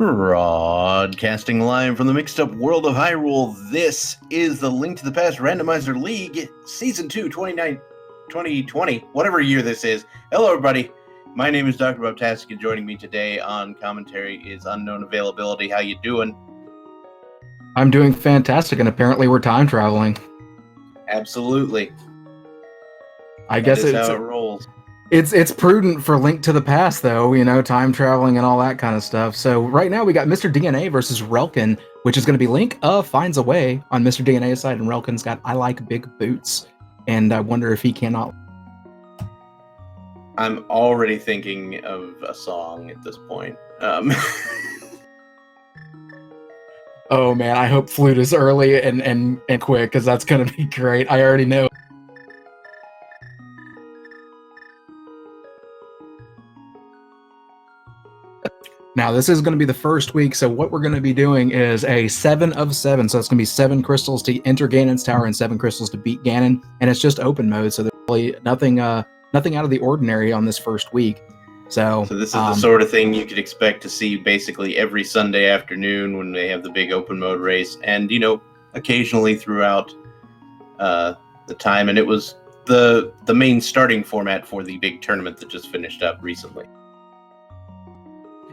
Broadcasting live from the mixed-up world of Hyrule, this is the Link to the Past Randomizer League, Season 2, 2020, whatever year this is. Hello, everybody. My name is Dr. Bobtastic, and joining me today on commentary is Unknown Availability. How you doing? I'm doing fantastic, and apparently we're time traveling. Absolutely. I guess it's how it rolls. It's prudent for Link to the Past, though, you know, time traveling and all that kind of stuff. So right now we got Mr. DNA versus Relkin, which is going to be Link finds a way on Mr. DNA's side, and Relkin's got I Like Big Boots. And I wonder if he cannot. I'm already thinking of a song at this point. Oh man, I hope Flute is early and quick, because that's going to be great. I already know. Now, this is going to be the first week, so what we're going to be doing is a 7 of 7. So it's going to be 7 crystals to enter Ganon's tower and 7 crystals to beat Ganon, and it's just open mode, so there's really nothing out of the ordinary on this first week. So this is the sort of thing you could expect to see basically every Sunday afternoon when they have the big open mode race, and, you know, occasionally throughout the time. And it was the main starting format for the big tournament that just finished up recently.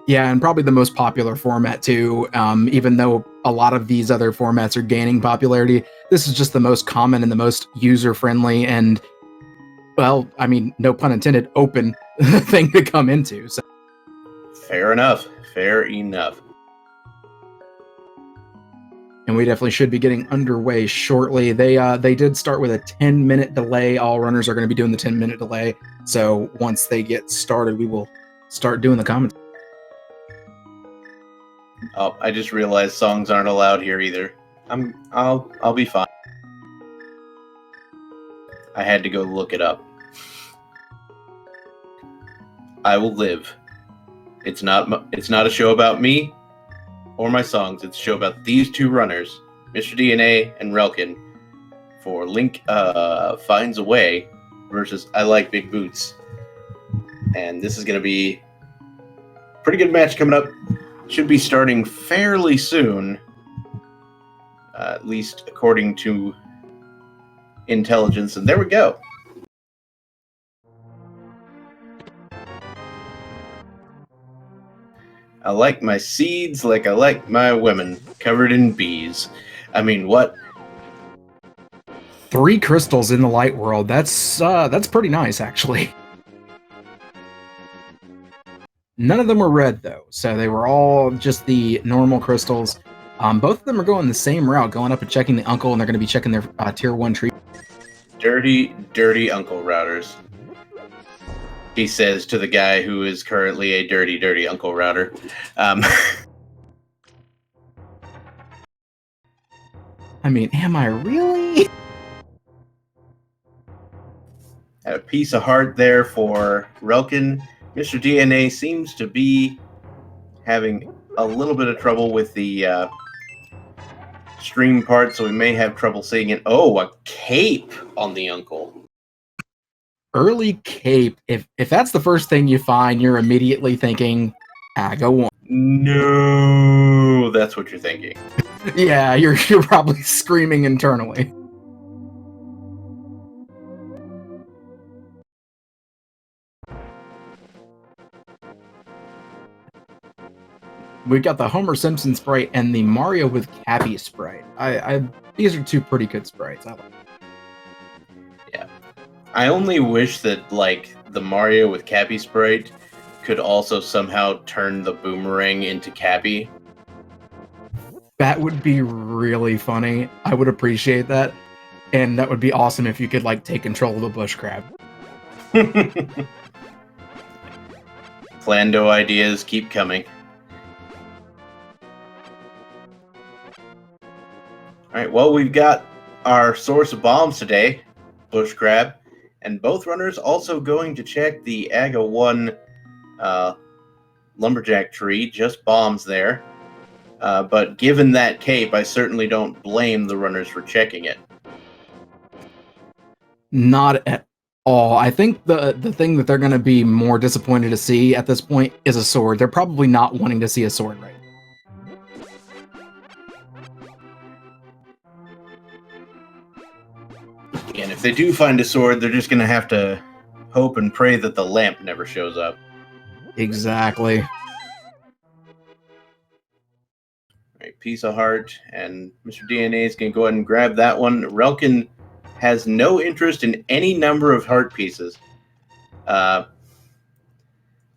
Yeah, and probably the most popular format too, even though a lot of these other formats are gaining popularity. This is just the most common and the most user-friendly and, well, I mean, no pun intended, open thing to come into. So. Fair enough. Fair enough. And we definitely should be getting underway shortly. They did start with a 10-minute delay. All runners are going to be doing the 10-minute delay. So once they get started, we will start doing the commentary. Oh, I just realized songs aren't allowed here either. I'll be fine. I had to go look it up. I will live. It's not a show about me or my songs. It's a show about these two runners, Mr. DNA and Relkin, for Link Finds a Way versus I Like Big Boots. And this is going to be a pretty good match coming up. Should be starting fairly soon, at least according to intelligence. And there we go. I like my seeds like I like my women, covered in bees. I mean, what? 3 crystals in the light world. That's pretty nice, actually. None of them were red, though, so they were all just the normal crystals. Both of them are going the same route, going up and checking the uncle, and they're going to be checking their tier 1 tree. Dirty, dirty uncle routers. He says to the guy who is currently a dirty, dirty uncle router. I mean, am I really? Had a piece of heart there for Relkin. Mr. DNA seems to be having a little bit of trouble with the stream part, so we may have trouble seeing it. Oh, a cape on the uncle. Early cape. If that's the first thing you find, you're immediately thinking, go 1. No, that's what you're thinking. Yeah, you're probably screaming internally. We've got the Homer Simpson sprite and the Mario with Cappy sprite. These are 2 pretty good sprites. Yeah. I only wish that, like, the Mario with Cappy sprite could also somehow turn the boomerang into Cappy. That would be really funny. I would appreciate that. And that would be awesome if you could, like, take control of the bush crab. Plando ideas keep coming. Alright, well, we've got our source of bombs today, bush crab, and both runners also going to check the AGA 1 lumberjack tree, just bombs there. But given that cape, I certainly don't blame the runners for checking it. Not at all. I think the thing that they're going to be more disappointed to see at this point is a sword. They're probably not wanting to see a sword right now. if they do find a sword, they're just going to have to hope and pray that the lamp never shows up. Exactly. Right, piece of heart, and Mr. DNA is going to go ahead and grab that one. Relkin has no interest in any number of heart pieces. I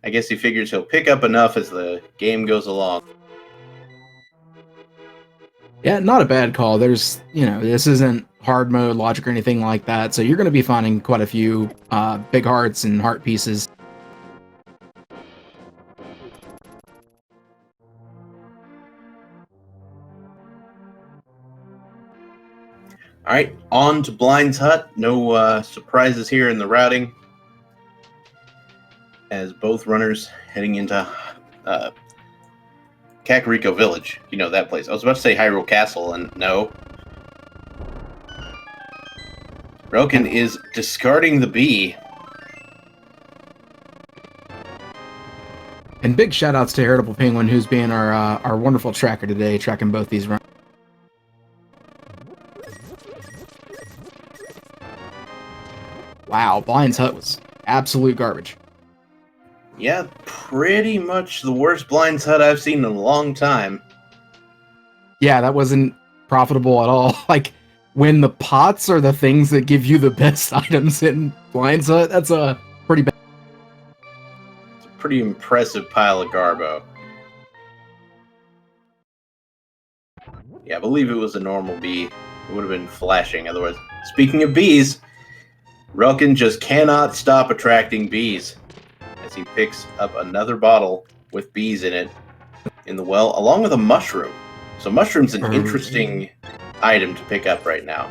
guess he figures he'll pick up enough as the game goes along. Yeah, not a bad call. There's, this isn't hard mode logic or anything like that, so you're going to be finding quite a few big hearts and heart pieces. All right, on to Blind's Hut. No surprises here in the routing, as both runners heading into Kakariko Village. You know that place. I was about to say Hyrule Castle, and no. Relkin is discarding the bee. And big shout outs to Heritable Penguin, who's being our wonderful tracker today, tracking both these runs. Wow, Blind's Hut was absolute garbage. Yeah, pretty much the worst Blind's Hut I've seen in a long time. Yeah, that wasn't profitable at all. Like, when the pots are the things that give you the best items in Blind's Hut, that's a pretty bad. It's a pretty impressive pile of garbo. Yeah, I believe it was a normal bee. It would have been flashing otherwise. Speaking of bees, Relkin just cannot stop attracting bees as he picks up another bottle with bees in it in the well, along with a mushroom. So mushroom's an interesting item to pick up right now.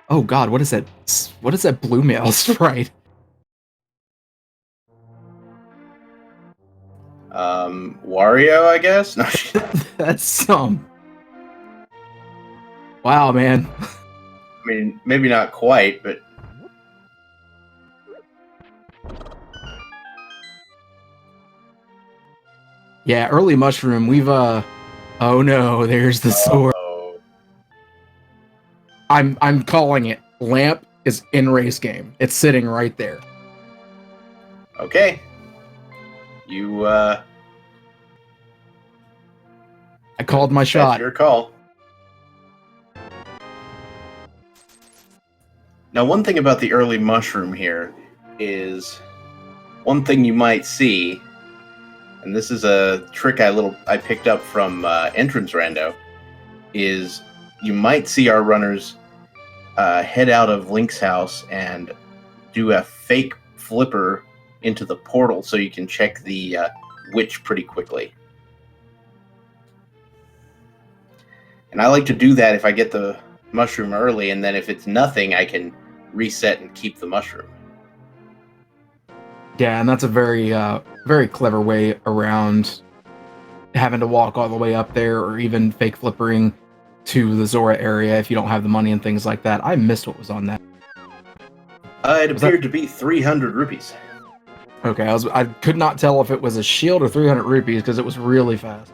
Oh god, what is that? What is that blue mail sprite? Wario, I guess? No, That's some. Wow, man. I mean, maybe not quite, but Yeah, early mushroom. We've oh no, there's the sword. I'm calling it. Lamp is in race game. It's sitting right there. Okay. You I called my shot. That's your call. Now, one thing about the early mushroom here is one thing you might see, and this is a trick I picked up from Entrance Rando, is you might see our runners head out of Link's house and do a fake flipper into the portal so you can check the witch pretty quickly. And I like to do that if I get the mushroom early, and then if it's nothing, I can reset and keep the mushroom. Yeah, and that's a very very clever way around having to walk all the way up there, or even fake flippering to the Zora area if you don't have the money and things like that. I missed what was on that. It appeared to be 300 rupees. Okay, I could not tell if it was a shield or 300 rupees because it was really fast.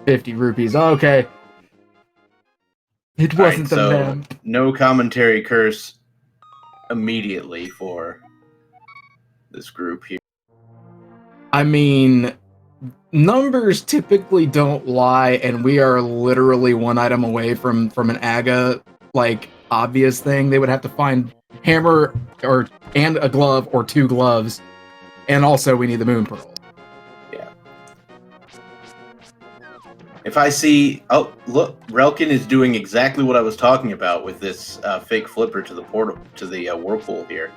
50 rupees. Okay. It wasn't the lamp. No commentary curse immediately for this group here. I mean, numbers typically don't lie, and we are literally one item away from an AGA like obvious thing. They would have to find hammer and a glove or two gloves, and also we need the moon pearl. Yeah. If I see, oh look, Relkin is doing exactly what I was talking about with this fake flipper to the portal to the whirlpool here.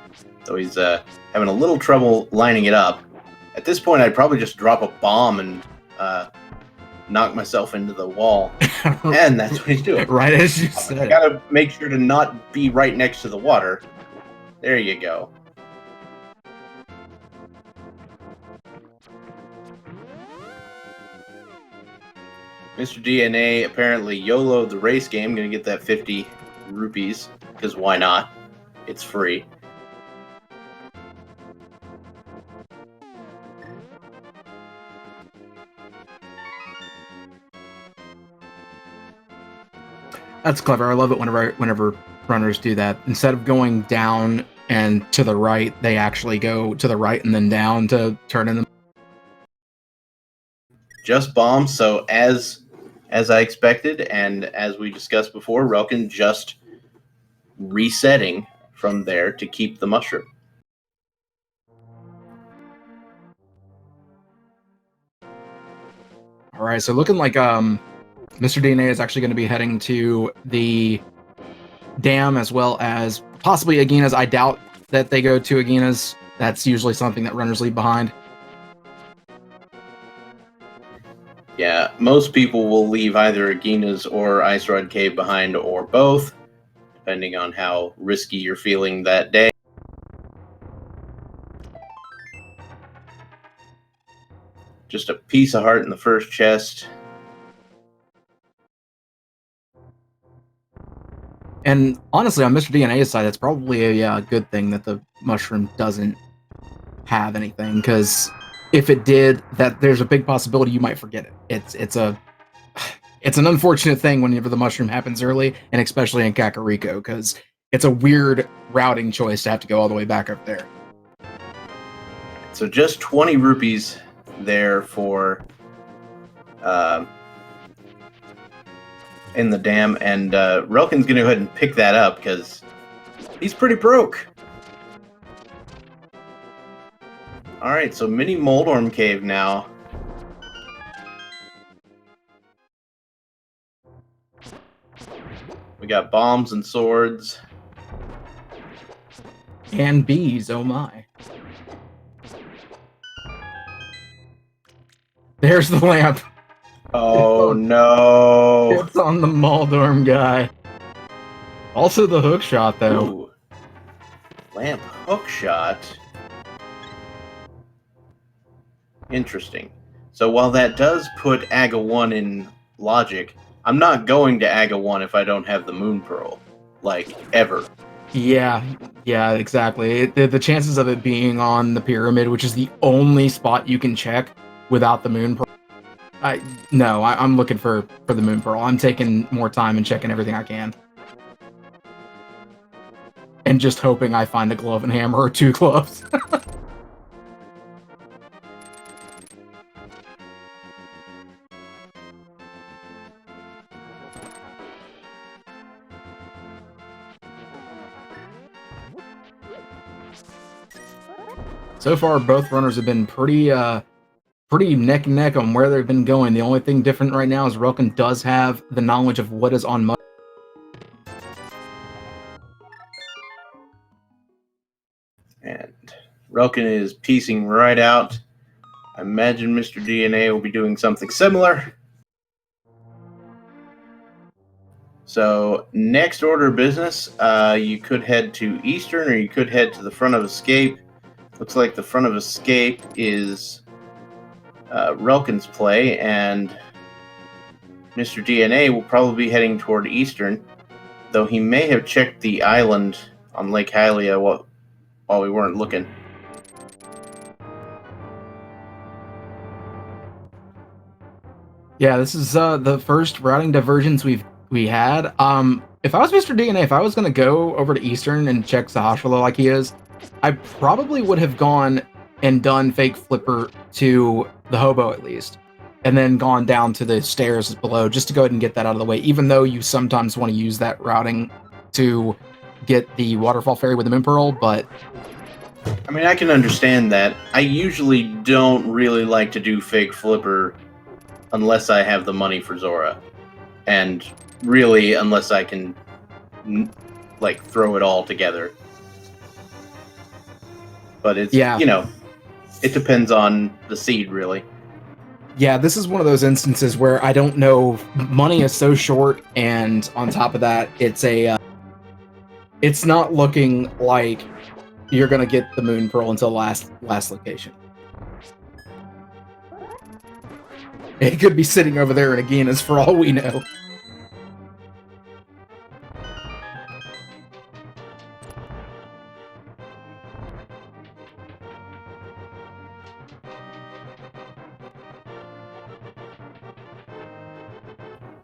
So he's having a little trouble lining it up. At this point, I'd probably just drop a bomb and knock myself into the wall. And that's what he's doing. Right as you said. I gotta make sure to not be right next to the water. There you go. Mr. DNA apparently YOLO'd the race game. Gonna get that 50 rupees, because why not? It's free. That's clever. I love it whenever runners do that. Instead of going down and to the right, they actually go to the right and then down to turn in them. Just bombs. So as I expected, and as we discussed before, Relkin just resetting from there to keep the mushroom. All right, so looking like Mr. DNA is actually going to be heading to the dam as well as possibly Agina's. I doubt that they go to Agina's. That's usually something that runners leave behind. Yeah, most people will leave either Agina's or Ice Rod Cave behind, or both, depending on how risky you're feeling that day. Just a piece of heart in the first chest. And honestly, on Mr. DNA's side, it's probably a good thing that the mushroom doesn't have anything, because if it did, that there's a big possibility you might forget it. It's an unfortunate thing whenever the mushroom happens early, and especially in Kakariko, because it's a weird routing choice to have to go all the way back up there. So just 20 rupees there for in the dam, and Relkin's going to go ahead and pick that up because he's pretty broke. All right, so mini Moldorm Cave now. We got bombs and swords. And bees, oh my. There's the lamp. Oh no. It's on the Moldorm guy. Also the hook shot, though. Ooh. Lamp hook shot. Interesting. So while that does put Aga 1 in logic, I'm not going to Aga 1 if I don't have the Moon Pearl. Like, ever. Yeah, exactly. The chances of it being on the pyramid, which is the only spot you can check without the Moon Pearl. I'm looking for the Moon Pearl. I'm taking more time and checking everything I can. And just hoping I find a glove and hammer or two gloves. So far, both runners have been pretty neck and neck on where they've been going. The only thing different right now is Relkin does have the knowledge of what is on mud. And Relkin is piecing right out. I imagine Mr. DNA will be doing something similar. So, next order of business, you could head to Eastern or you could head to the front of Escape. Looks like the front of Escape is Relkin's play, and Mr. DNA will probably be heading toward Eastern, though he may have checked the island on Lake Hylia while we weren't looking. Yeah, this is the first routing divergence we had. If I was Mr. DNA, if I was gonna go over to Eastern and check Sahasrahla like he is, I probably would have gone and done fake flipper to the hobo at least, and then gone down to the stairs below just to go ahead and get that out of the way. Even though you sometimes want to use that routing to get the waterfall ferry with the Moon Pearl, but I mean, I can understand that. I usually don't really like to do fake flipper unless I have the money for Zora, and really unless I can like throw it all together. But it's, it depends on the seed, really. Yeah, this is one of those instances where I don't know. Money is so short, and on top of that, it's not looking like you're gonna get the Moon Pearl until last location. It could be sitting over there in Agina's for all we know.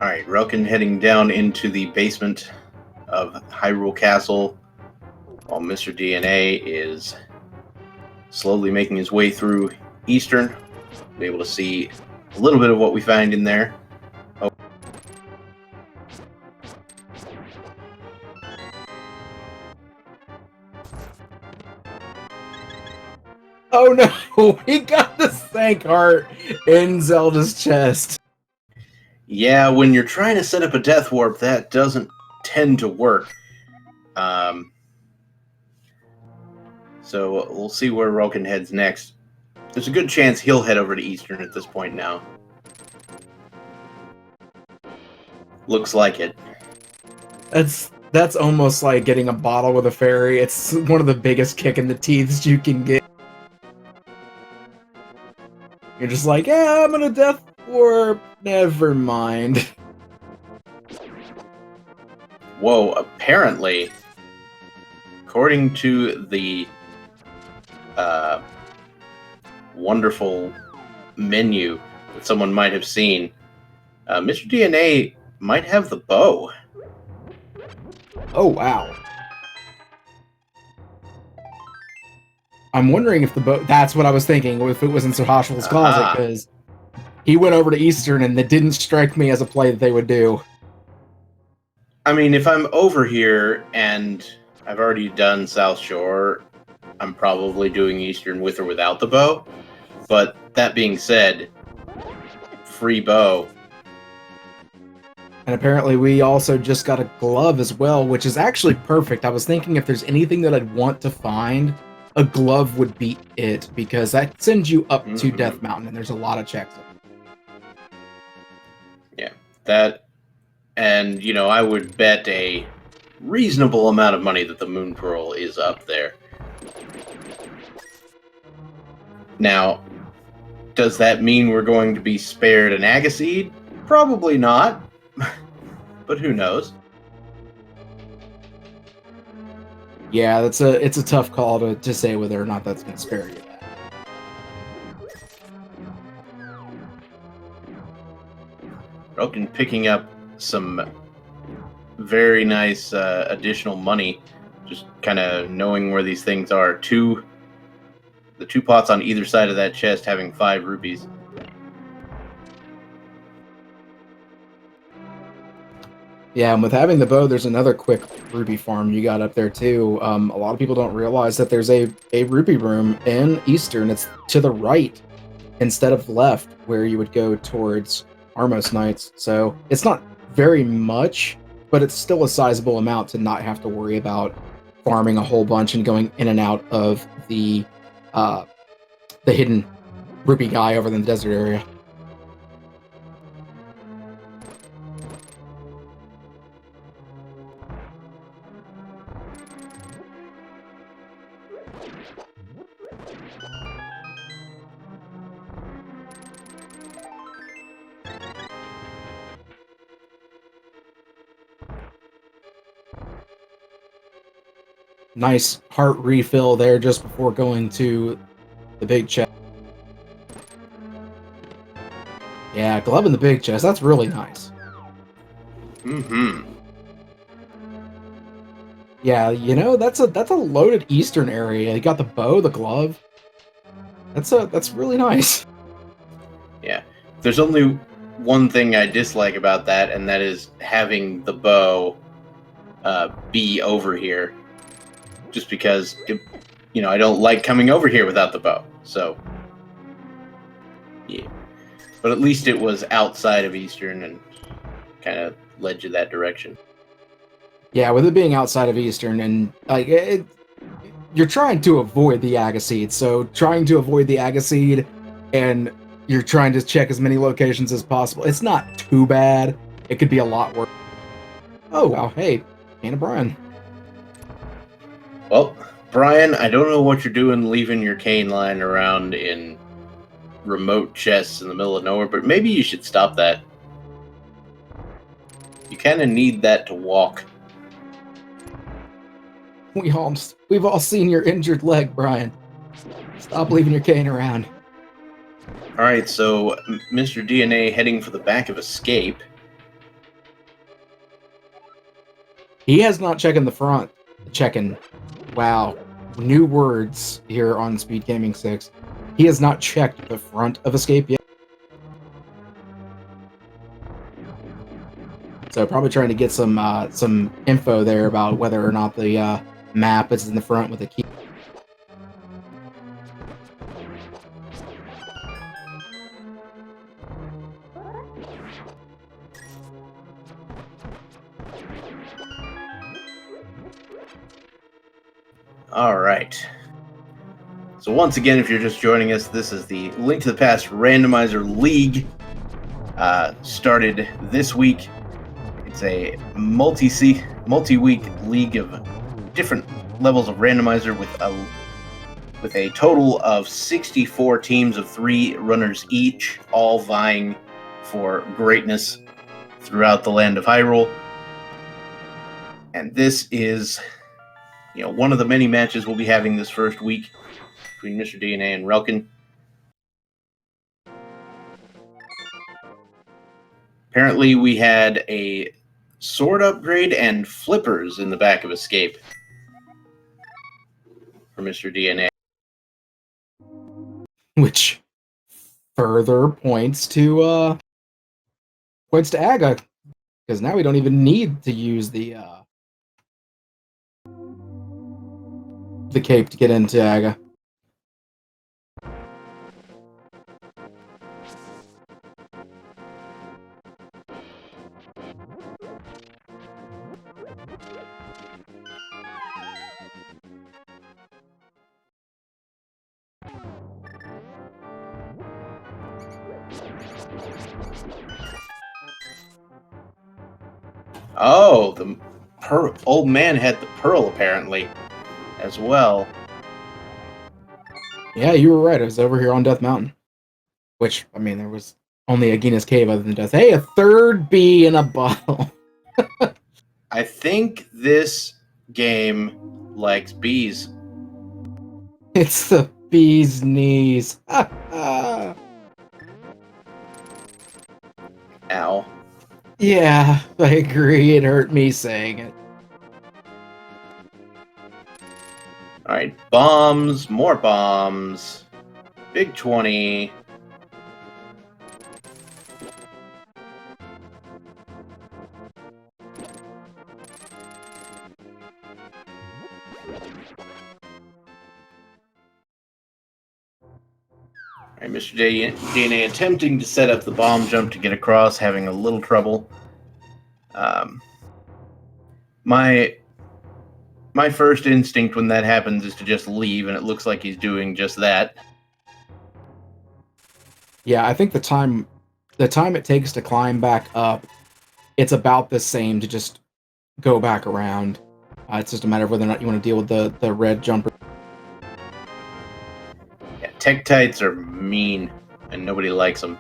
All right, Relkin heading down into the basement of Hyrule Castle, while Mr. DNA is slowly making his way through Eastern. Be able to see a little bit of what we find in there. Oh no, he got the Thank Heart in Zelda's chest. Yeah, when you're trying to set up a Death Warp, that doesn't tend to work. So we'll see where Relkin heads next. There's a good chance he'll head over to Eastern at this point now. Looks like it. That's almost like getting a bottle with a fairy. It's one of the biggest kick in the teeth you can get. You're just like, yeah, I'm gonna Death Warp. Never mind. Whoa, apparently, according to the wonderful menu that someone might have seen, Mr. DNA might have the bow. Oh, wow. I'm wondering if the bow... That's what I was thinking, if it was in Suhashal's closet, because he went over to Eastern, and it didn't strike me as a play that they would do. I mean, if I'm over here, and I've already done South Shore, I'm probably doing Eastern with or without the bow. But that being said, free bow. And apparently we also just got a glove as well, which is actually perfect. I was thinking if there's anything that I'd want to find, a glove would be it, because that sends you up to Death Mountain, and there's a lot of checks. Yeah, that, and, you know, I would bet a reasonable amount of money that the Moon Pearl is up there. Now, does that mean we're going to be spared an Agaseed? Probably not, but who knows? Yeah, it's a tough call to say whether or not that's going to spare you that. Relkin picking up some very nice additional money, just kind of knowing where these things are. The two pots on either side of that chest having 5 rupees. Yeah, and with having the bow, there's another quick rupee farm you got up there too. A lot of people don't realize that there's a rupee room in Eastern. It's to the right instead of left, where you would go towards Armos Knights. So it's not very much, but it's still a sizable amount to not have to worry about farming a whole bunch and going in and out of the hidden rupee guy over in the desert area. Nice heart refill there just before going to the big chest. Yeah, glove in the big chest. That's really nice. Yeah, you know, that's a loaded Eastern area. You got the bow, the glove. That's really nice. Yeah. There's only one thing I dislike about that, and that is having the bow be over here. Just because, I don't like coming over here without the bow. So, yeah. But at least it was outside of Eastern and kind of led you that direction. Yeah, with it being outside of Eastern, and you're trying to avoid the Agaseed. So trying to avoid the Agaseed, and you're trying to check as many locations as possible. It's not too bad. It could be a lot worse. Oh, wow. Hey, Anna Brian. Well, Brian, I don't know what you're doing leaving your cane lying around in remote chests in the middle of nowhere, but maybe you should stop that. You kind of need that to walk. We've all seen your injured leg, Brian. Stop leaving your cane around. All right, so Mr. DNA heading for the back of Escape. He has not checked in the front. Checking. Wow. New words here on Speed Gaming 6. He has not checked the front of Escape yet. So probably trying to get some info there about whether or not the map is in the front with a key. All right. So once again, if you're just joining us, this is the Link to the Past Randomizer League. Started this week. It's a multi-week league of different levels of randomizer with a total of 64 teams of 3 runners each, all vying for greatness throughout the land of Hyrule. And this is, one of the many matches we'll be having this first week between Mr. DNA and Relkin. Apparently, we had a sword upgrade and flippers in the back of Escape for Mr. DNA. Which further points to Aga, because now we don't even need to use the cape to get into Aga. Oh, the old man had the pearl apparently as well. Yeah, you were right. It was over here on Death Mountain. Which, I mean, there was only Agina's Cave other than Death. Hey, a third bee in a bottle. I think this game likes bees. It's the bee's knees. Ow. Yeah, I agree. It hurt me saying it. Alright, bombs, more bombs. Big 20. Alright, Mr. DNA attempting to set up the bomb jump to get across, having a little trouble. My first instinct when that happens is to just leave, and it looks like he's doing just that. Yeah, I think the time it takes to climb back up, it's about the same to just go back around. It's just a matter of whether or not you want to deal with the red jumper. Yeah, Tektites are mean, and nobody likes them.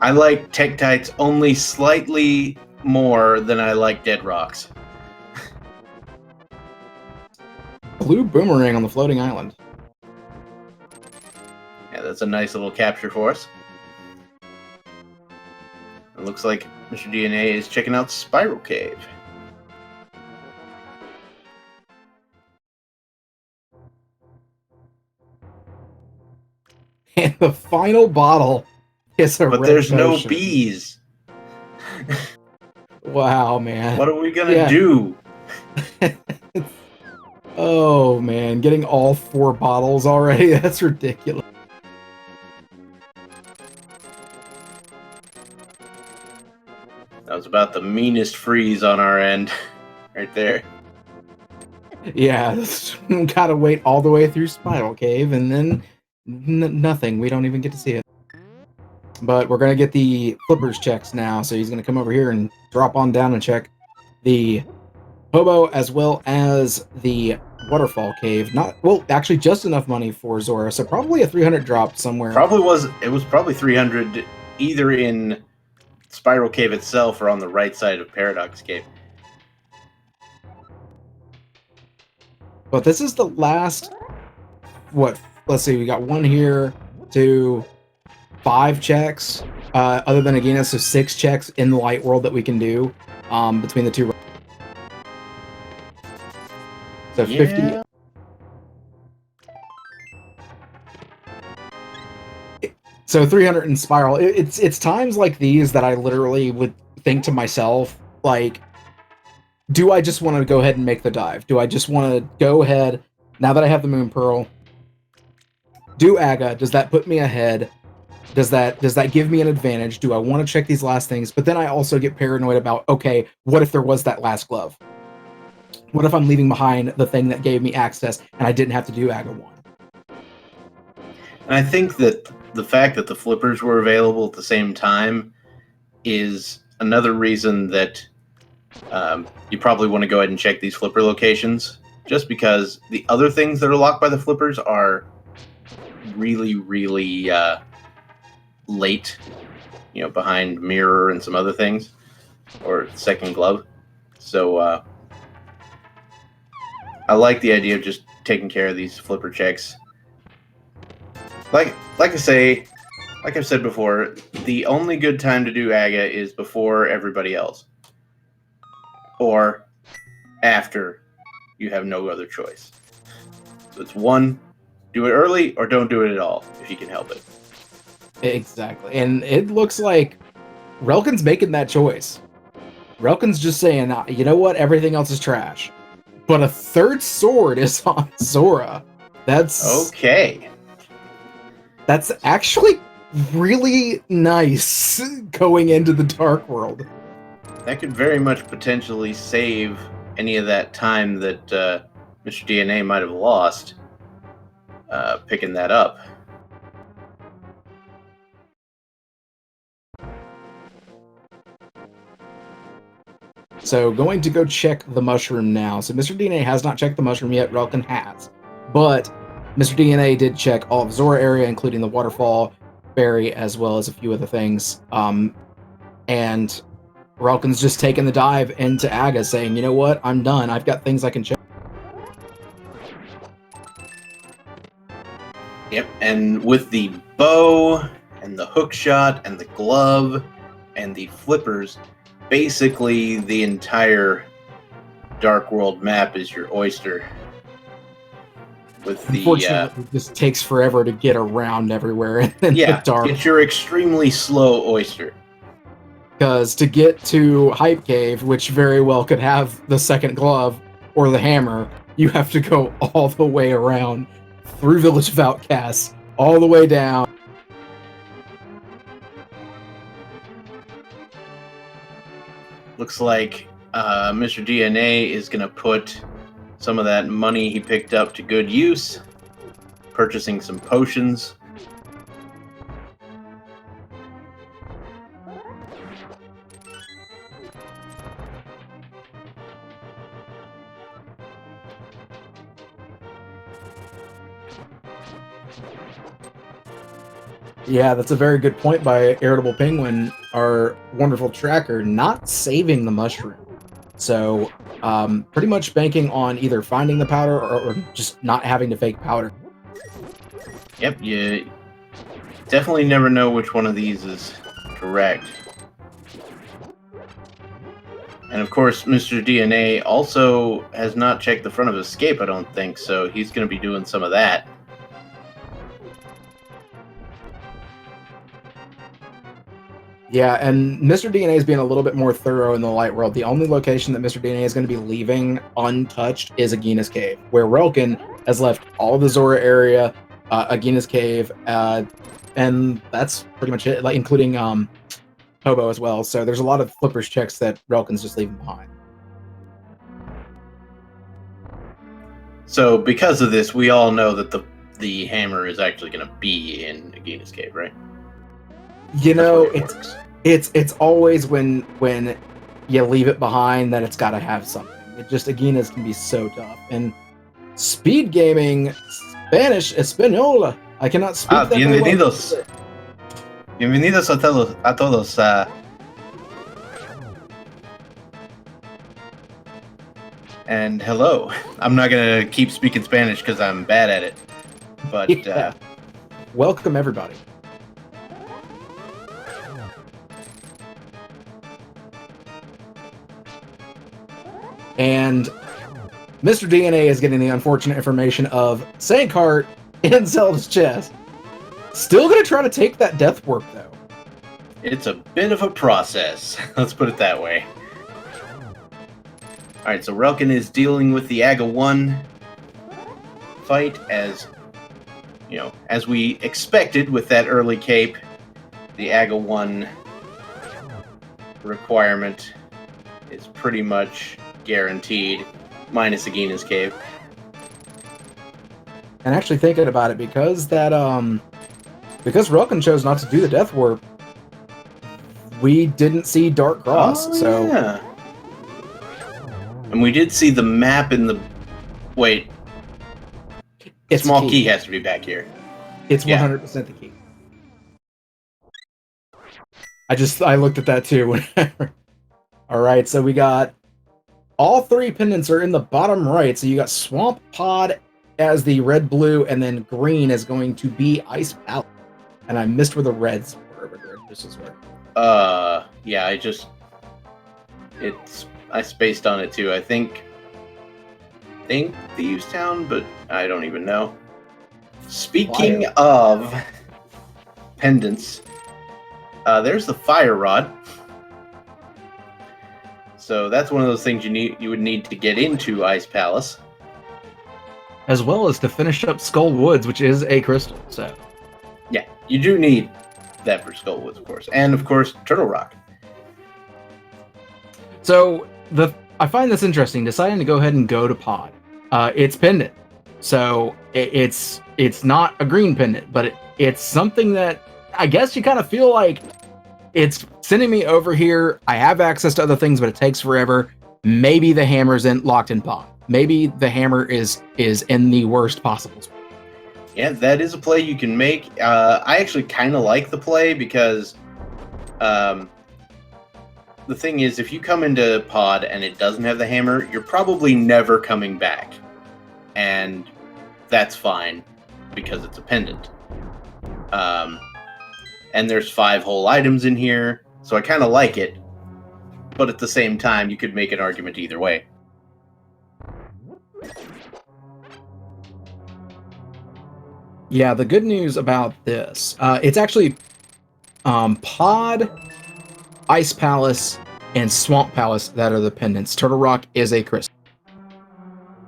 I like Tektites only slightly more than I like Dead Rocks. Blue boomerang on the floating island. Yeah, that's a nice little capture for us. It looks like Mr. DNA is checking out Spiral Cave. And the final bottle is a red there's potion. No bees. Wow, man. What are we gonna do? Oh, man. Getting all 4 bottles already? That's ridiculous. That was about the meanest freeze on our end. Right there. Yeah, gotta wait all the way through Spiral Cave, and then nothing. We don't even get to see it. But we're gonna get the flippers checks now, so he's gonna come over here and drop on down and check the Hobo as well as the Waterfall Cave. Actually just enough money for Zora, so probably a 300 drop somewhere. It was probably 300 either in Spiral Cave itself or on the right side of Paradox Cave. But this is the last, let's see, we got 1 here, 2, 5 checks, other than Agina, so 6 checks in the light world that we can do. between the two. So Yeah. 50. So 300 in Spiral. It's times like these that I literally would think to myself, like, do I just want to go ahead and make the dive? Do I just want to go ahead, now that I have the Moon Pearl, do Aga? Does that put me ahead? Does that give me an advantage? Do I want to check these last things? But then I also get paranoid about, okay, what if there was that last glove? What if I'm leaving behind the thing that gave me access and I didn't have to do Aga 1? And I think that the fact that the flippers were available at the same time is another reason that you probably want to go ahead and check these flipper locations, just because the other things that are locked by the flippers are really, really late, behind mirror and some other things, or second glove. So I like the idea of just taking care of these flipper checks. Like I've said before, the only good time to do Aga is before everybody else, or after you have no other choice. So it's one, do it early, or don't do it at all if you can help it. Exactly. And it looks like Relkin's making that choice. Relkin's just saying, you know what, everything else is trash. But a third sword is on Zora. That's okay. That's actually really nice going into the Dark World. That could very much potentially save any of that time that Mr. DNA might have lost picking that up. So going to go check the mushroom now. So Mr. DNA has not checked the mushroom yet. Relkin has. But Mr. DNA did check all of Zora area, including the waterfall, berry, as well as a few other things. And Relkin's just taking the dive into Aga, saying, you know what, I'm done. I've got things I can check. Yep, and with the bow and the hook shot and the glove and the flippers, basically the entire Dark World map is your oyster. With the unfortunately, it just takes forever to get around everywhere in the dark. It's your extremely slow oyster. Because to get to Hype Cave, which very well could have the second glove or the hammer, you have to go all the way around through Village of Outcasts, all the way down. Looks like Mr. DNA is going to put some of that money he picked up to good use, purchasing some potions. Yeah, that's a very good point by Irritable Penguin, our wonderful tracker, not saving the mushroom. So, pretty much banking on either finding the powder or just not having to fake powder. Yep, you definitely never know which one of these is correct. And of course, Mr. DNA also has not checked the front of Escape, I don't think, so he's going to be doing some of that. Yeah, and Mr. DNA is being a little bit more thorough in the Light World. The only location that Mr. DNA is going to be leaving untouched is Agina's Cave, where Relkin has left all of the Zora area, Agina's Cave, and that's pretty much it, like including Hobo as well. So there's a lot of flippers checks that Relkin's just leaving behind. So because of this, we all know that the hammer is actually going to be in Agina's Cave, right? You know, it's always when you leave it behind that it's got to have something. It just Agina's can be so tough. And speed gaming, Spanish, Española. I cannot speak that bienvenidos. Bienvenidos a todos. And hello. I'm not gonna keep speaking Spanish because I'm bad at it. But yeah. Welcome everybody. And Mr. DNA is getting the unfortunate information of Sankheart in Zelda's chest. Still gonna try to take that death warp, though. It's a bit of a process. Let's put it that way. Alright, so Relkin is dealing with the AGA 1 fight as, you know, as we expected with that early cape. The AGA 1 requirement is pretty much guaranteed, minus Agina's cape. And actually thinking about it, because because Relkin chose not to do the death warp, we didn't see Dark Cross. So yeah. And we did see the map in the... Wait. it's Small key has to be back here. It's 100% the key. I looked at that too. All right, so we got all three pendants are in the bottom right. So you got Swamp Pod as the red, blue, and then green is going to be Ice Palace. And I missed where the reds were, but this is where. Yeah, I spaced on it too. I think Thieves Town, but I don't even know. Speaking of pendants, there's the Fire Rod. So that's one of those things you would need to get into Ice Palace, as well as to finish up Skull Woods, which is a crystal. So yeah, you do need that for Skull Woods, of course, and of course Turtle Rock. So I find this interesting. Deciding to go ahead and go to Pod. It's pendant, so it's not a green pendant, but it's something that I guess you kind of feel like it's sending me over here. I have access to other things, but it takes forever. Maybe the hammer's locked in Pod. Maybe the hammer is in the worst possible spot. Yeah, that is a play you can make. I actually kind of like the play because the thing is, if you come into Pod and it doesn't have the hammer, you're probably never coming back. And that's fine because it's a pendant. And there's 5 whole items in here, so I kind of like it. But at the same time, you could make an argument either way. Yeah, the good news about this, it's actually Pod, Ice Palace, and Swamp Palace that are the pendants. Turtle Rock is a crystal.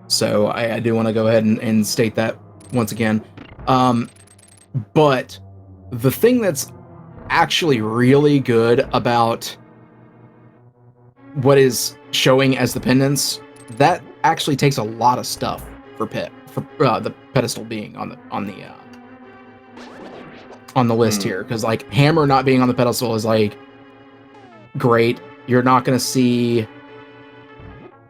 So I do want to go ahead and state that once again. But the thing that's actually really good about what is showing as the pendants, that actually takes a lot of stuff for the pedestal being on the list here, because like hammer not being on the pedestal is like great. You're not going to see.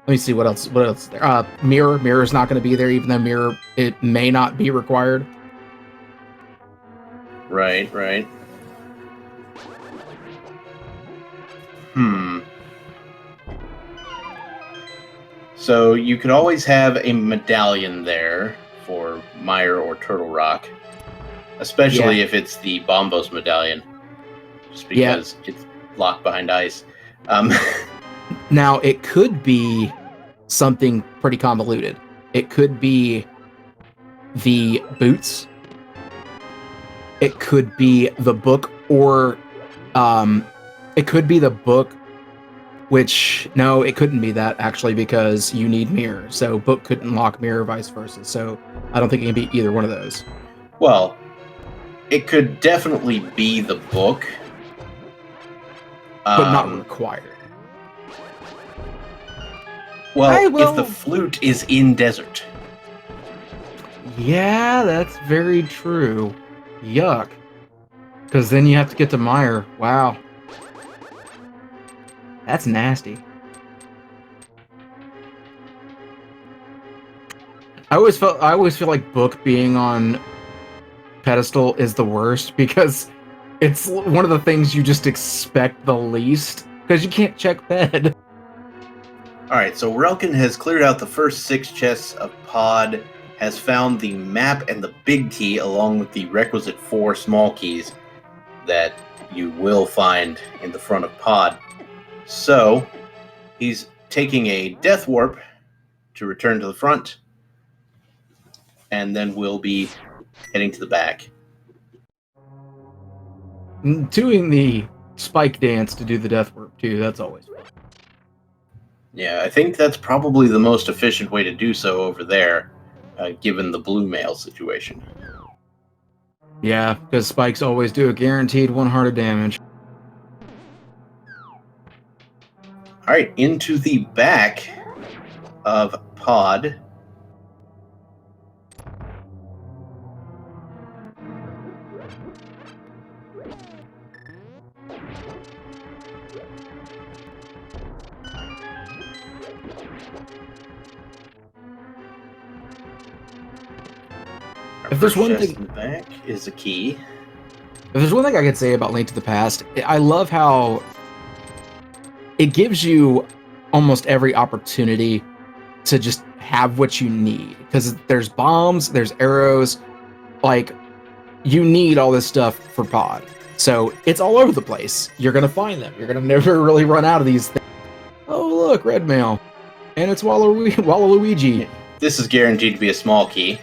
Let me see what else is there. Mirror is not going to be there, even though mirror it may not be required. Right. So you could always have a medallion there for Meyer or Turtle Rock, especially if it's the Bombos medallion, just because it's locked behind ice. Now, it could be something pretty convoluted. It could be the boots. It could be the book, or it could be the book, which, no, it couldn't be that, actually, because you need mirror. So book couldn't lock mirror, vice versa. So I don't think it can be either one of those. Well, it could definitely be the book. But not required. Well, if the flute is in desert. Yeah, that's very true. Yuck. Because then you have to get to Meyer. Wow. That's nasty. I always feel like book being on pedestal is the worst, because it's one of the things you just expect the least, because you can't check bed. Alright, so Relkin has cleared out the first 6 chests of Pod, has found the map and the big key, along with the requisite 4 small keys that you will find in the front of Pod. So, he's taking a death warp to return to the front, and then we'll be heading to the back. Doing the spike dance to do the death warp too, that's always fun. Yeah, I think that's probably the most efficient way to do so over there, given the blue mail situation. Yeah, because spikes always do a guaranteed 1 heart of damage. All right, into the back of pod. If there's one thing in the back is a key. If there's one thing I could say about Link to the Past, I love how it gives you almost every opportunity to just have what you need. Because there's bombs, there's arrows, like, you need all this stuff for pod. So it's all over the place. You're going to find them. You're going to never really run out of these things. Oh, look, red mail. And it's Waluigi. This is guaranteed to be a small key.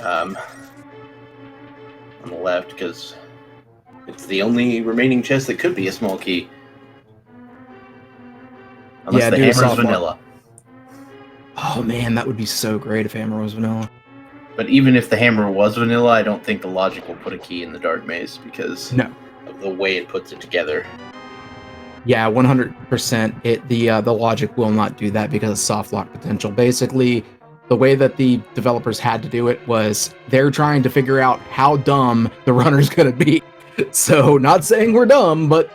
On the left, because it's the only remaining chest that could be a small key. Unless the hammer's vanilla. Oh man, that would be so great if hammer was vanilla. But even if the hammer was vanilla, I don't think the logic will put a key in the dark maze because of the way it puts it together. Yeah, 100%. The logic will not do that because of soft lock potential. Basically, the way that the developers had to do it was they're trying to figure out how dumb the runner's going to be. So, not saying we're dumb, but...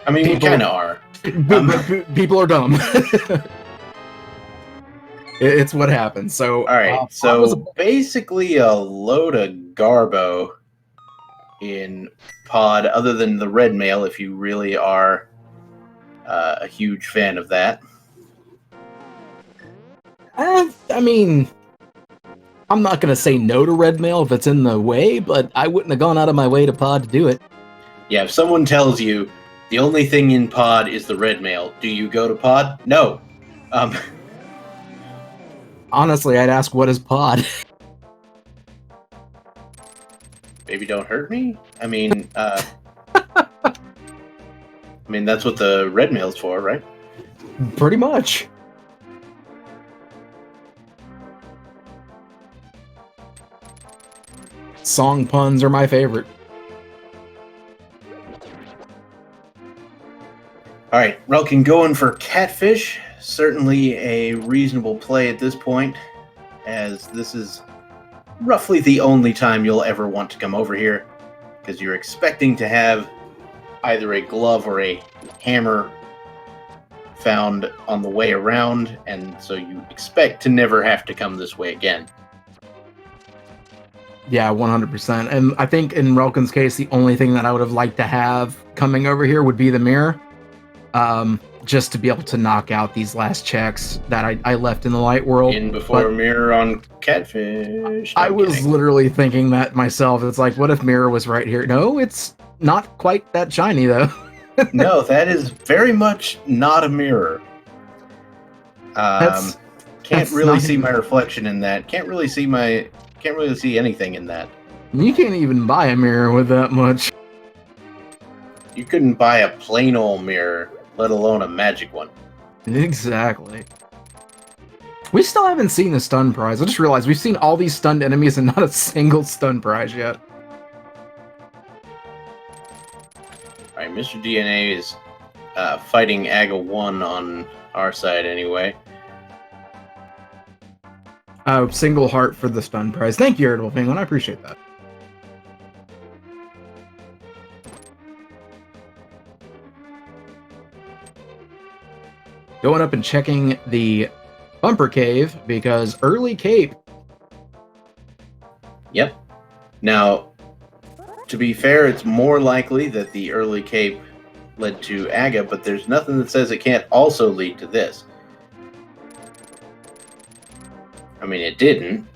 I mean, we kind of are. People are dumb. It's what happens. So, all right. So, basically a load of garbo in pod, other than the red mail, if you really are a huge fan of that. I mean, I'm not going to say no to red mail if it's in the way, but I wouldn't have gone out of my way to pod to do it. Yeah, if someone tells you the only thing in pod is the red mail, do you go to pod? No. Honestly, I'd ask, what is pod? Baby, don't hurt me? I mean, that's what the red mail's for, right? Pretty much. Song puns are my favorite. All right, Relkin going for catfish. Certainly a reasonable play at this point, as this is roughly the only time you'll ever want to come over here, because you're expecting to have either a glove or a hammer found on the way around, and so you expect to never have to come this way again. Yeah, 100%. And I think in Relkin's case, the only thing that I would have liked to have coming over here would be the mirror. Just to be able to knock out these last checks that I left in the light world. In before mirror on catfish. No, I was literally thinking that myself. It's like, what if mirror was right here? No, it's not quite that shiny, though. No, that is very much not a mirror. Can't really see my reflection in that. Can't really see anything in that. You can't even buy a mirror with that much. You couldn't buy a plain old mirror, let alone a magic one. Exactly. We still haven't seen the stun prize. I just realized we've seen all these stunned enemies and not a single stun prize yet. Alright, Mr. DNA is fighting AGA 1 on our side anyway. Single heart for the stun prize. Thank you, Irritable Penguin. I appreciate that. Going up and checking the bumper cave, because early cape. Yep. Now, to be fair, it's more likely that the early cape led to AGA, but there's nothing that says it can't also lead to this. I mean, it didn't.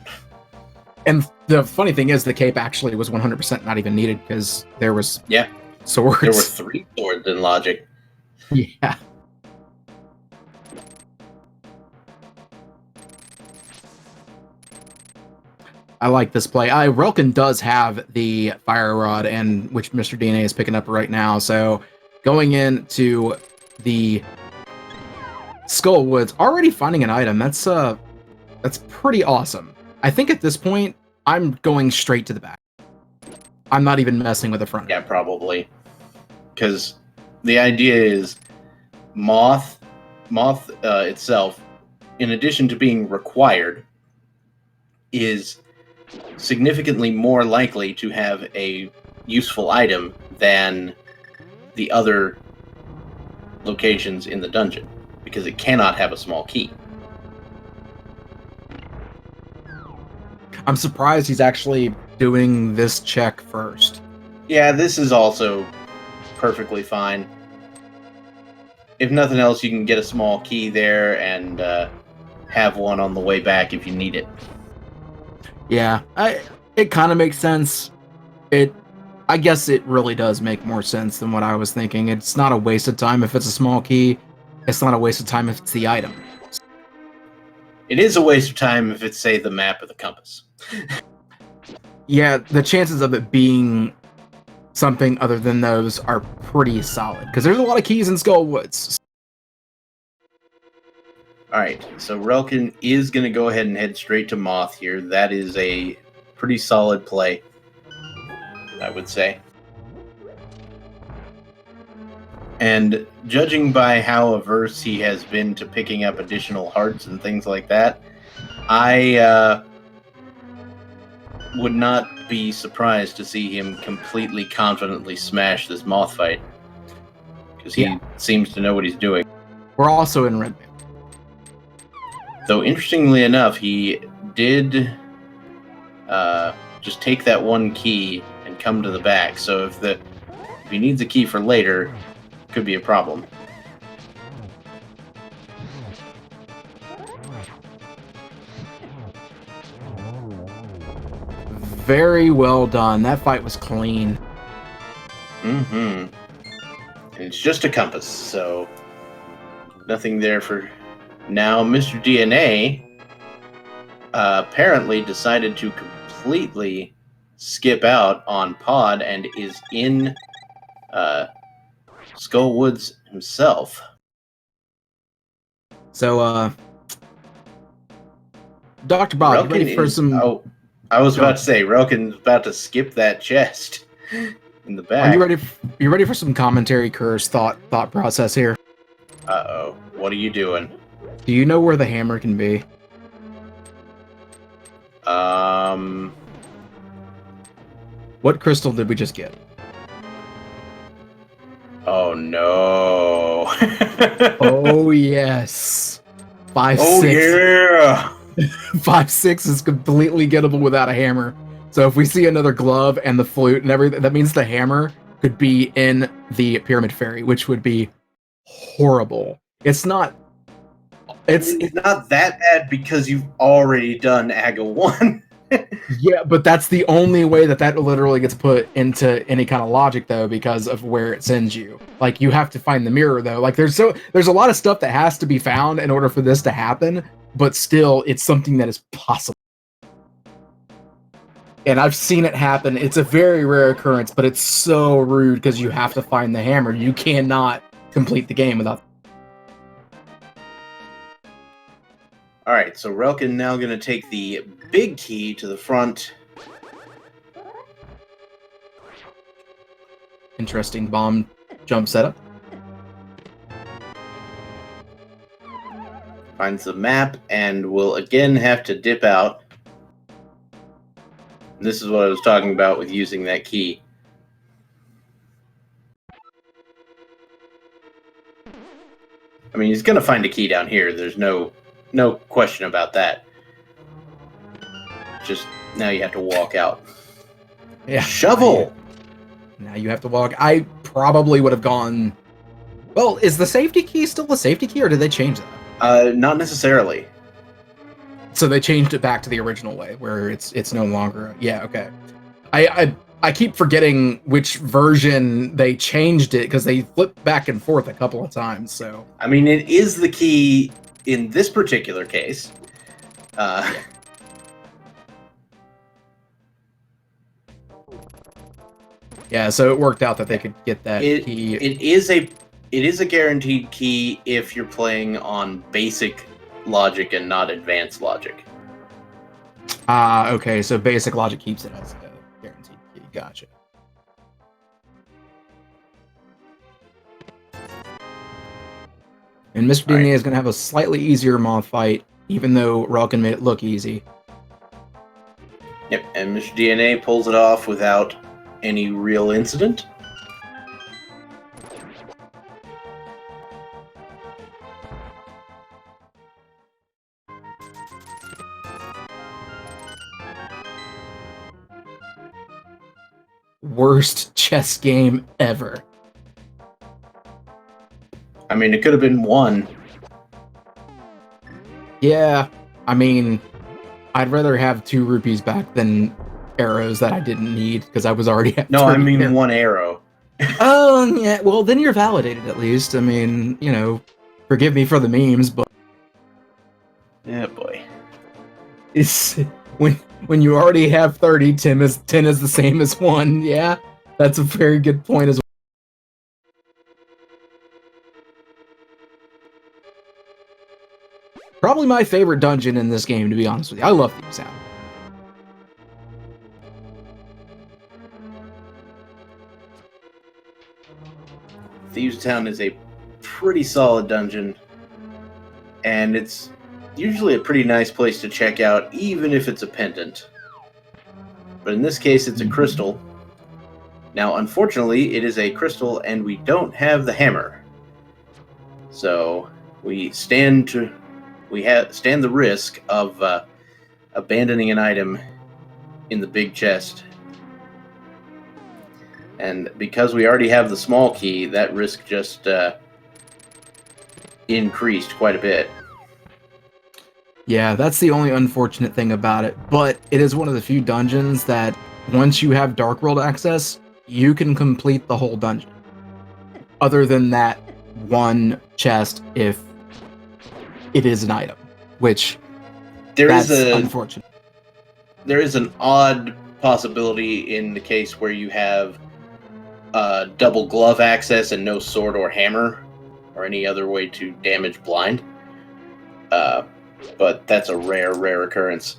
And the funny thing is, the cape actually was 100% not even needed, because there was swords. There were 3 swords in logic. Yeah. I like this play. Relkin does have the fire rod, and which Mr. DNA is picking up right now. So going into the Skull Woods, already finding an item. That's pretty awesome. I think at this point, I'm going straight to the back. I'm not even messing with the front. Yeah, probably. Because the idea is Moth itself, in addition to being required, is significantly more likely to have a useful item than the other locations in the dungeon, because it cannot have a small key. I'm surprised he's actually doing this check first. Yeah, this is also perfectly fine. If nothing else, you can get a small key there and have one on the way back if you need it. Yeah, it kind of makes sense. I guess it really does make more sense than what I was thinking. It's not a waste of time if it's a small key. It's not a waste of time if it's the item. It is a waste of time if it's, say, the map or the compass. Yeah, the chances of it being something other than those are pretty solid, because there's a lot of keys in Skull Woods. Alright, so Relkin is going to go ahead and head straight to Moth here. That is a pretty solid play, I would say. And judging by how averse he has been to picking up additional hearts and things like that, I would not be surprised to see him completely confidently smash this Moth fight. Because he seems to know what he's doing. We're also in red. Though, interestingly enough, he did just take that one key and come to the back. So if he needs a key for later, could be a problem. Very well done. That fight was clean. Mm-hmm. And it's just a compass, so nothing there for now. Mr. DNA apparently decided to completely skip out on Pod and is in Skull Woods himself. So, Dr. Bob, you ready for some... Oh, I was about to say, Relkin's about to skip that chest in the back. Are you ready for some commentary curse thought process here? Uh-oh. What are you doing? Do you know where the hammer can be? What crystal did we just get? Oh, no. Oh, yes. 5-6. Oh, yeah! 5-6 is completely gettable without a hammer. So if we see another glove and the flute and everything, that means the hammer could be in the Pyramid Fairy, which would be horrible. It's not not that bad because you've already done AGA 1. Yeah, but that's the only way that literally gets put into any kind of logic, though, because of where it sends you. Like, you have to find the mirror, though. Like, there's a lot of stuff that has to be found in order for this to happen, but still, it's something that is possible. And I've seen it happen. It's a very rare occurrence, but it's so rude because you have to find the hammer. You cannot complete the game without. All right, so Relkin now going to take the big key to the front. Interesting bomb jump setup. Finds the map and will again have to dip out. And this is what I was talking about with using that key. I mean, he's going to find a key down here. There's no question about that. Just now you have to walk out. Yeah. Shovel! Now you have to walk. I probably would have gone... Well, is the safety key still the safety key, or did they change that? Not necessarily. So they changed it back to the original way, where it's no longer... Yeah, okay. I keep forgetting which version they changed it, because they flipped back and forth a couple of times, so... I mean, it is the key in this particular case. Yeah, so it worked out that they could get that key. It is a guaranteed key if you're playing on basic logic and not advanced logic. Okay, so basic logic keeps it as a guaranteed key. Gotcha. And Mr. DNA is going to have a slightly easier moth fight, even though Relkin made it look easy. Yep, and Mr. DNA pulls it off without any real incident. Worst chess game ever. I mean, it could have been 1. Yeah, I mean, I'd rather have 2 rupees back than arrows that I didn't need because I was already at No, I mean arrows. 1 arrow. Oh, yeah, well, then you're validated at least. I mean, you know, forgive me for the memes, but Yeah, boy. it's when you already have 30, 10 is the same as 1. Yeah, that's a very good point as well. Probably my favorite dungeon in this game, to be honest with you. I love Thieves Town. Thieves Town is a pretty solid dungeon, and it's usually a pretty nice place to check out, even if it's a pendant. But in this case, it's a crystal. Now, unfortunately, it is a crystal, and we don't have the hammer. So we stand the risk of abandoning an item in the big chest. And because we already have the small key, that risk just increased quite a bit. Yeah, that's the only unfortunate thing about it. But it is one of the few dungeons that once you have Dark World access, you can complete the whole dungeon. Other than that one chest if it is an item, which that's unfortunate. There is an odd possibility in the case where you have double glove access and no sword or hammer or any other way to damage blind. But that's a rare occurrence.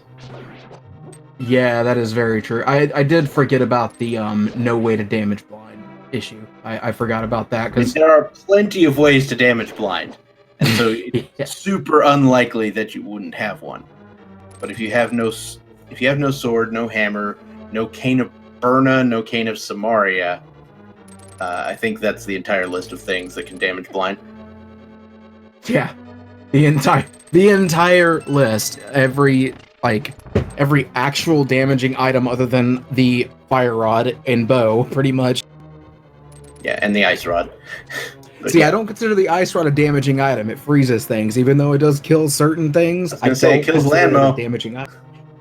Yeah, that is very true. I did forget about the no way to damage blind issue. I forgot about that because there are plenty of ways to damage blind, and so it's super unlikely that you wouldn't have one. But if you have no sword, no hammer, no cane of Burna, no cane of Samaria, I think that's the entire list of things that can damage blind. Yeah, the entire list, every actual damaging item other than the fire rod and bow, pretty much. Yeah, and the ice rod. See, yeah. I don't consider the ice rod a damaging item. It freezes things, even though it does kill certain things. I was gonna say it kills landmo. Damaging item.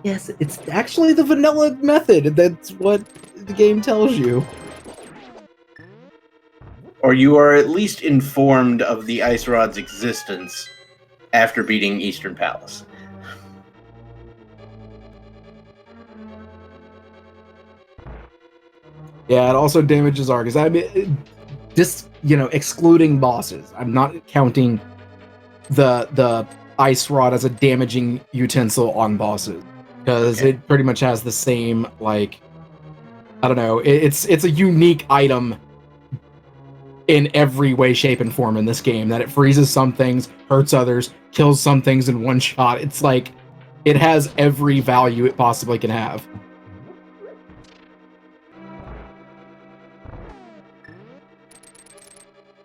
Yes, it's actually the vanilla method. That's what the game tells you. Or you are at least informed of the ice rod's existence after beating Eastern Palace. Yeah, it also damages Argus. I mean, just, excluding bosses. I'm not counting the ice rod as a damaging utensil on bosses, because it pretty much has the same, I don't know, it's a unique item in every way, shape, and form in this game, that it freezes some things, hurts others, kills some things in one shot. It's like, it has every value it possibly can have.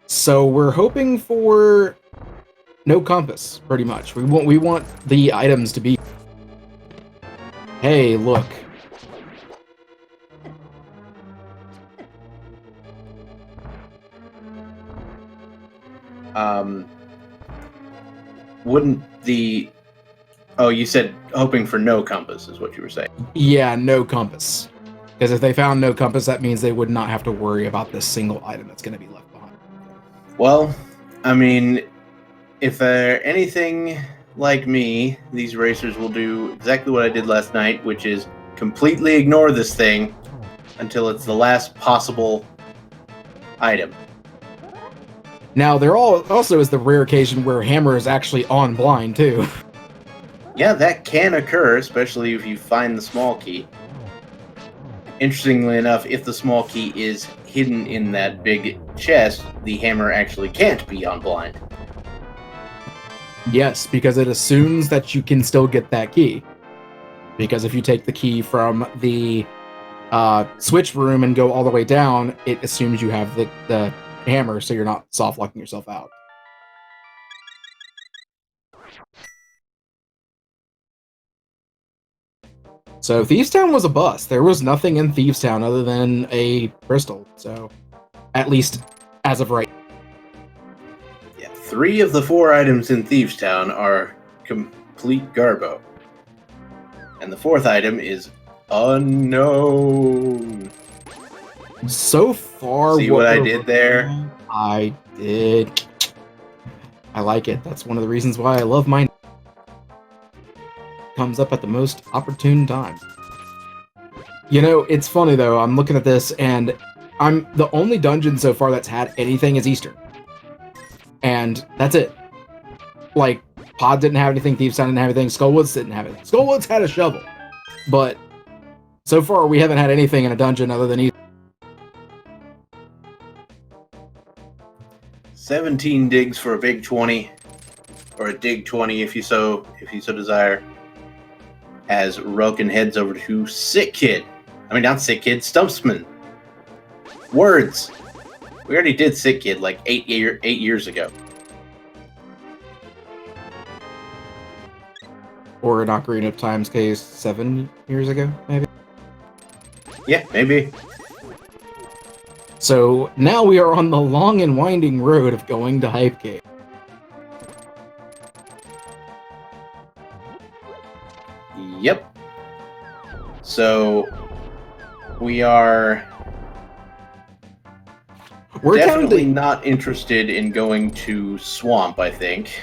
So we're hoping for no compass, pretty much. We want the items to be, hey, look. Wouldn't the... Oh, you said hoping for no compass is what you were saying. Yeah, no compass. Because if they found no compass, that means they would not have to worry about this single item that's going to be left behind. Well, I mean, if they're anything like me, these racers will do exactly what I did last night, which is completely ignore this thing until it's the last possible item. Now, there also is the rare occasion where Hammer is actually on blind, too. Yeah, that can occur, especially if you find the small key. Interestingly enough, if the small key is hidden in that big chest, the hammer actually can't be on blind. Yes, because it assumes that you can still get that key. Because if you take the key from the switch room and go all the way down, it assumes you have the hammer, so you're not soft-locking yourself out. So Thieves Town was a bust. There was nothing in Thieves Town other than a crystal. So, at least as of right. Yeah, 3 of the 4 items in Thieves Town are complete garbo. And the 4th item is unknown. So far, See what I did there? I did. I like it. That's one of the reasons why I love mine. Comes up at the most opportune times. You know, it's funny though. I'm looking at this, and I'm the only dungeon so far that's had anything is Eastern, and that's it. Like, Pod didn't have anything, Thieves Town didn't have anything, Skullwoods didn't have anything. Skullwoods had a shovel, but so far we haven't had anything in a dungeon other than Eastern. 17 digs for a big 20, or a dig 20 if you so desire. As Relkin heads over to Sick Kid. I mean, not Sick Kid, Stumpsman. Words. We already did Sick Kid like 8 years ago. Or an Ocarina of Time's case 7 years ago, maybe? Yeah, maybe. So now we are on the long and winding road of going to Hype Cave. Yep. So we're definitely not interested in going to Swamp, I think.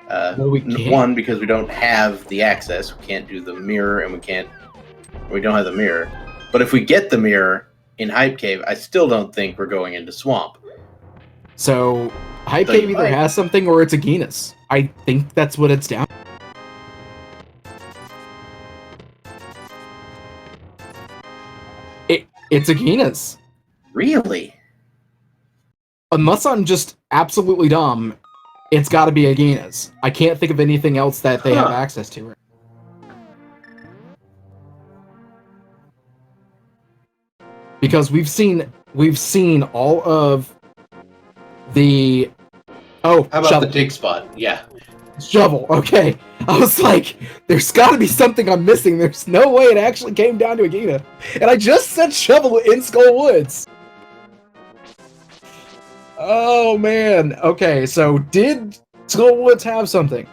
Well, we can't. One, because we don't have the access. We can't do the mirror, and we don't have the mirror. But if we get the mirror in Hype Cave, I still don't think we're going into Swamp. So Hype Cave either has something or it's a Genus. I think that's what it's down. It's a Genus. Really? Unless I'm just absolutely dumb, it's got to be a Genus. I can't think of anything else that they have access to. Because we've seen all of the how about shovel. the dig spot? Yeah. Shovel. Okay. I was like, there's got to be something I'm missing. There's no way it actually came down to a Gina. And I just said shovel in Skull Woods. Oh, man. Okay, so did Skull Woods have something?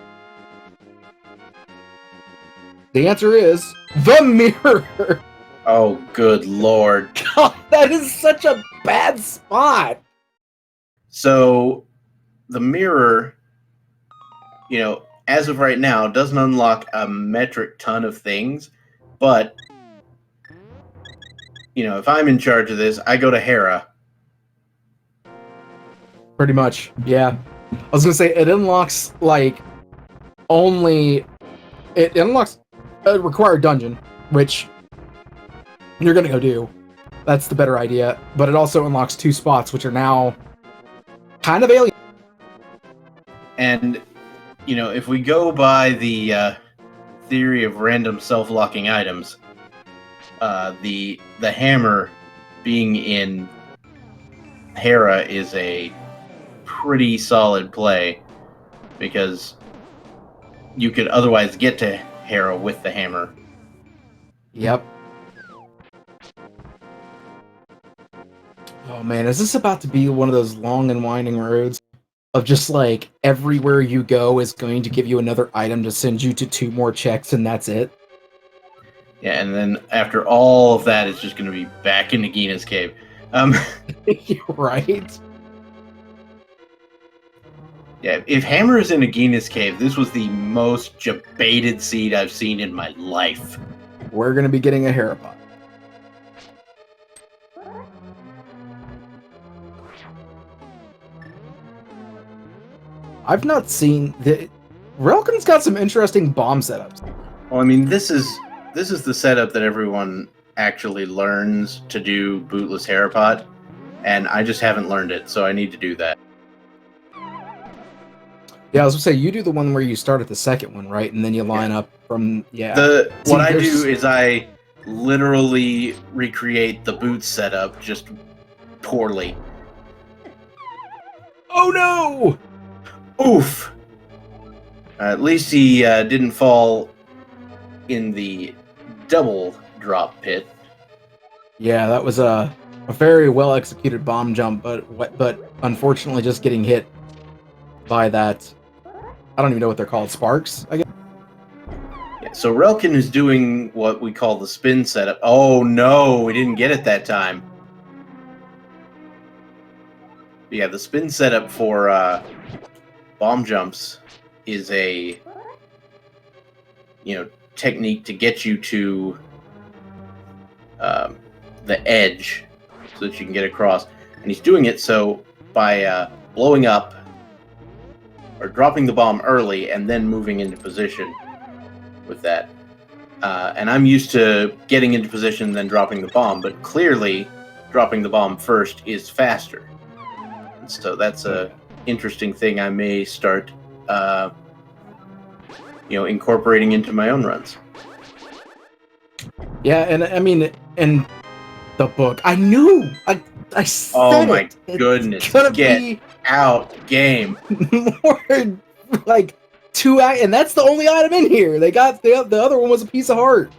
The answer is the mirror. Oh, good lord. God, that is such a bad spot. So, the mirror, you know, as of right now, doesn't unlock a metric ton of things, but, you know, if I'm in charge of this, I go to Hera. Pretty much, yeah. I was gonna say, it unlocks, like, it unlocks a required dungeon, which you're gonna go do. That's the better idea. But it also unlocks 2 spots, which are now kind of alien. And, you know, if we go by the theory of random self-locking items, the hammer being in Hera is a pretty solid play, because you could otherwise get to Hera with the hammer. Yep. Oh man, is this about to be one of those long and winding roads of just like everywhere you go is going to give you another item to send you to 2 more checks and that's it? Yeah, and then after all of that, it's just going to be back into Gina's cave. Right? Yeah, if Hammer is in a Gina's cave, this was the most debated seed I've seen in my life. We're going to be getting a Hera pot. I've not seen the. Relkin's got some interesting bomb setups. Well, I mean, this is the setup that everyone actually learns to do bootless Herapod, and I just haven't learned it, so I need to do that. Yeah, I was gonna say you do the one where you start at the second one, right, and then you line up from What I do is I literally recreate the boot setup just poorly. Oh no! Oof. At least he didn't fall in the double drop pit. Yeah, that was a very well executed bomb jump, but unfortunately just getting hit by that. I don't even know what they're called. Sparks, I guess. Yeah, so Relkin is doing what we call the spin setup. Oh no, we didn't get it that time. Yeah, the spin setup for bomb jumps is a technique to get you to the edge so that you can get across. And he's doing it so by blowing up or dropping the bomb early and then moving into position with that. And I'm used to getting into position and then dropping the bomb, but clearly dropping the bomb first is faster. And so that's a interesting thing I may start incorporating into my own runs. Yeah, and I mean, in the book, I knew I said oh my it. goodness! It's gonna Get be out game. more like 2 and that's the only item in here. They got the other one was a piece of heart.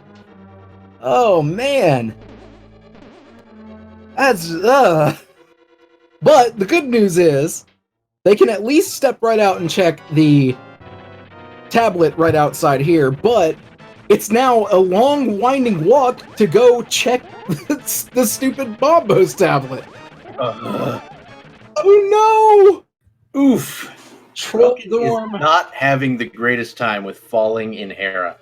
Oh man, that's But the good news is they can at least step right out and check the tablet right outside here, but it's now a long winding walk to go check the stupid Bombos tablet. Oh no! Oof. Troll is Dorm. not having the greatest time with falling in Hera.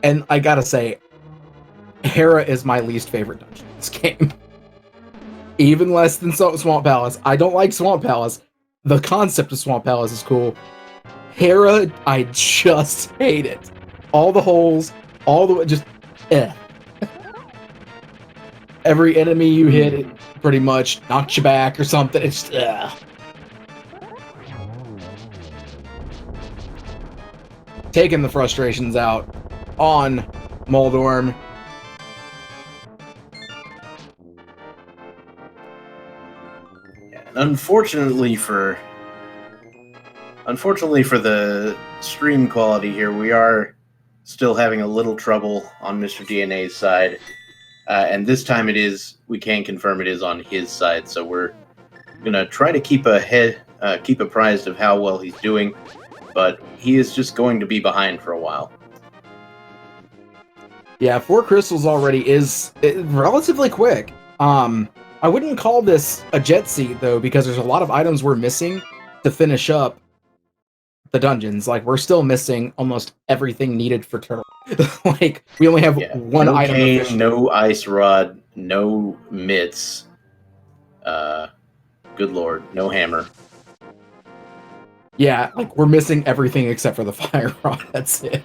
And I gotta say, Hera is my least favorite dungeon in this game. Even less than Swamp Palace. I don't like Swamp Palace. The concept of Swamp Palace is cool. Hera, I just hate it. All the holes, all the just Every enemy you hit, it pretty much knocks you back or something. It's taking the frustrations out on Moldorm. Unfortunately for the stream quality here, we are still having a little trouble on Mr. DNA's side. And this time we can confirm it is on his side, so we're gonna try to keep apprised of how well he's doing, but he is just going to be behind for a while. Yeah, 4 crystals already is relatively quick. I wouldn't call this a jet seat though, because there's a lot of items we're missing to finish up the dungeons. Like we're still missing almost everything needed for turtle. Like we only have one no item. Cane, no ice rod, no mitts. Good lord, no hammer. Yeah, like we're missing everything except for the fire rod. That's it.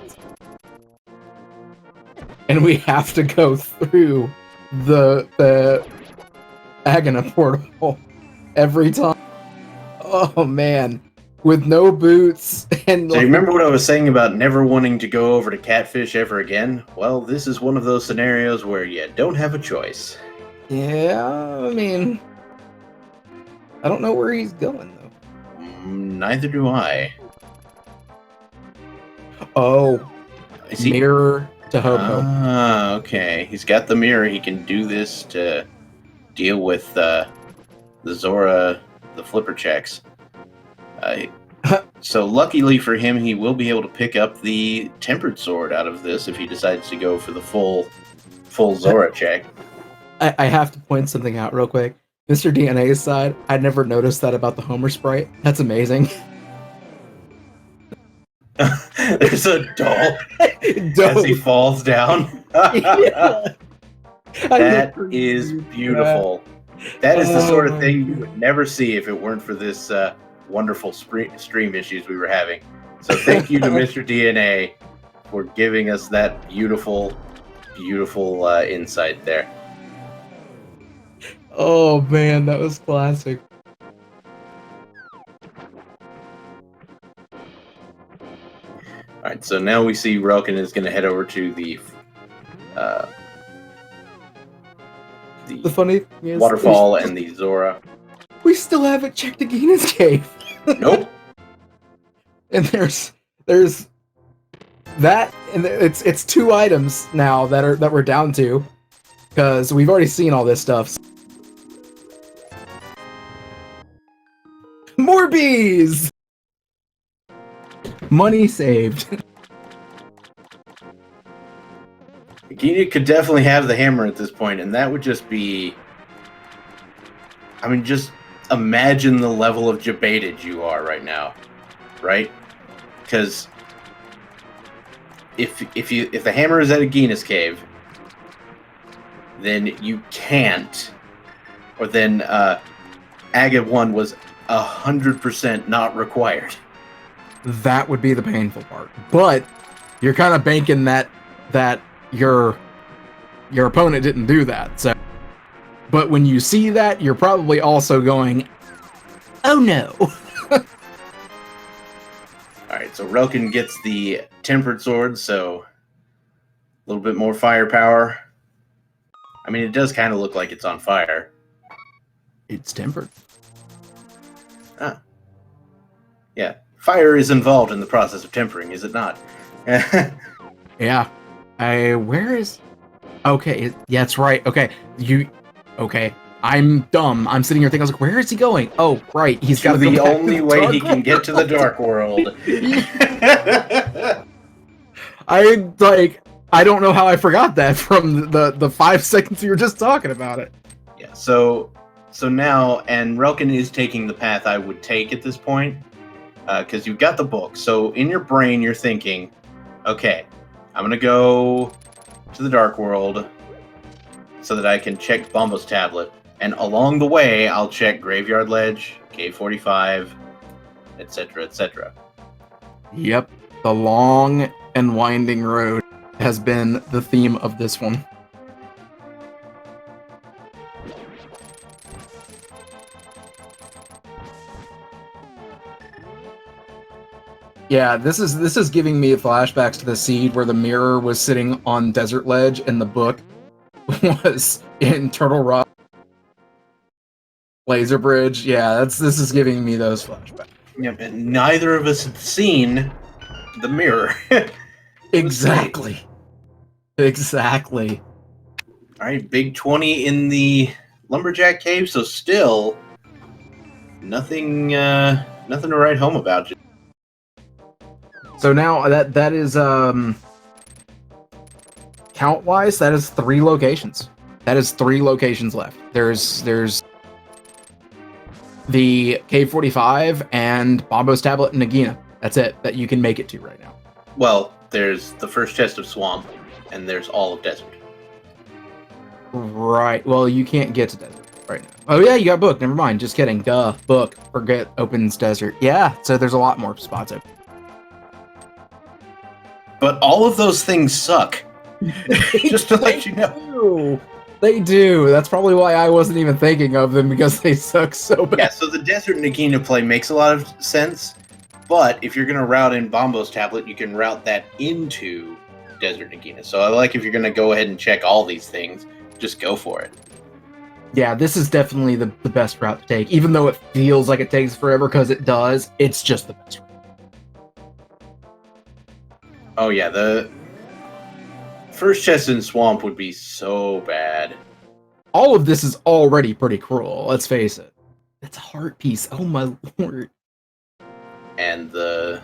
And we have to go through the Agana portal every time. Oh man, with no boots and. So you remember what I was saying about never wanting to go over to Catfish ever again? Well, this is one of those scenarios where you don't have a choice. Yeah, I mean, I don't know where he's going though. Neither do I. Oh, mirror to Ho-Ho. Ah, okay. He's got the mirror. He can do this to deal with the Zora, the flipper checks. So luckily for him, he will be able to pick up the tempered sword out of this if he decides to go for the full Zora check. I have to point something out real quick. Mr. DNA's side, I never noticed that about the Homer sprite. That's amazing. There's a doll as he Dope. falls down. Yeah. That is beautiful. That is the sort of thing you would never see if it weren't for this wonderful stream issues we were having. So thank you to Mr. DNA for giving us that beautiful, beautiful insight there. Oh man, that was classic. All right, so now we see Relkin is going to head over to the funny thing is, waterfall and the Zora. we still haven't checked Agina's cave. Nope. And there's that, and it's 2 items now that we're down to, because we've already seen all this stuff. More bees! Money saved. Gina could definitely have the hammer at this point, and that would just be... I mean, just imagine the level of jebaited you are right now, right? Because if the hammer is at Agina's cave, then you can't, or then Aga 1 was 100% not required. That would be the painful part. But you're kind of banking that your opponent didn't do that. So, but when you see that, you're probably also going, "Oh no." All right, so Relkin gets the tempered sword, so a little bit more firepower. I mean, it does kind of look like it's on fire. It's tempered. Ah. Yeah. Fire is involved in the process of tempering, is it not? Yeah. Where is... Okay, yeah, that's right. Okay, okay. I'm dumb. I'm sitting here thinking, I was like, where is he going? Oh, right. He's got to the go back only to the way dark he can world. get to the dark world. I don't know how I forgot that from the 5 seconds you were just talking about it. Yeah, so now, and Relkin is taking the path I would take at this point, because you've got the book. So in your brain, you're thinking, okay, I'm going to go to the dark world so that I can check Bombo's tablet. And along the way, I'll check Graveyard Ledge, K45, etc., etc. Yep. The long and winding road has been the theme of this one. Yeah, this is giving me flashbacks to the seed where the mirror was sitting on Desert Ledge and the book was in Turtle Rock Laser Bridge. Yeah, this is giving me those flashbacks. Yeah, but neither of us had seen the mirror. Exactly. Exactly. All right, big 20 in the Lumberjack Cave, so still nothing to write home about. So now that is count wise, that is 3 locations. That is 3 locations left. There's the K45 and Bombo's tablet and Nagina. That's it that you can make it to right now. Well, there's the first chest of Swamp, and there's all of Desert. Right. Well, you can't get to Desert right now. Oh yeah, you got Book. Never mind. Just kidding. Duh. Book. Forget opens Desert. Yeah. So there's a lot more spots open. But all of those things suck. Just to let you know. They do. That's probably why I wasn't even thinking of them, because they suck so bad. Yeah, so the Desert Nagina play makes a lot of sense, but if you're going to route in Bombo's tablet, you can route that into Desert Nagina. So I like if you're going to go ahead and check all these things, just go for it. Yeah, this is definitely the best route to take. Even though it feels like it takes forever, because it does, it's just the best route. Oh yeah, the first chest in Swamp would be so bait. All of this is already pretty cruel, let's face it. It's a heart piece, oh my lord. And the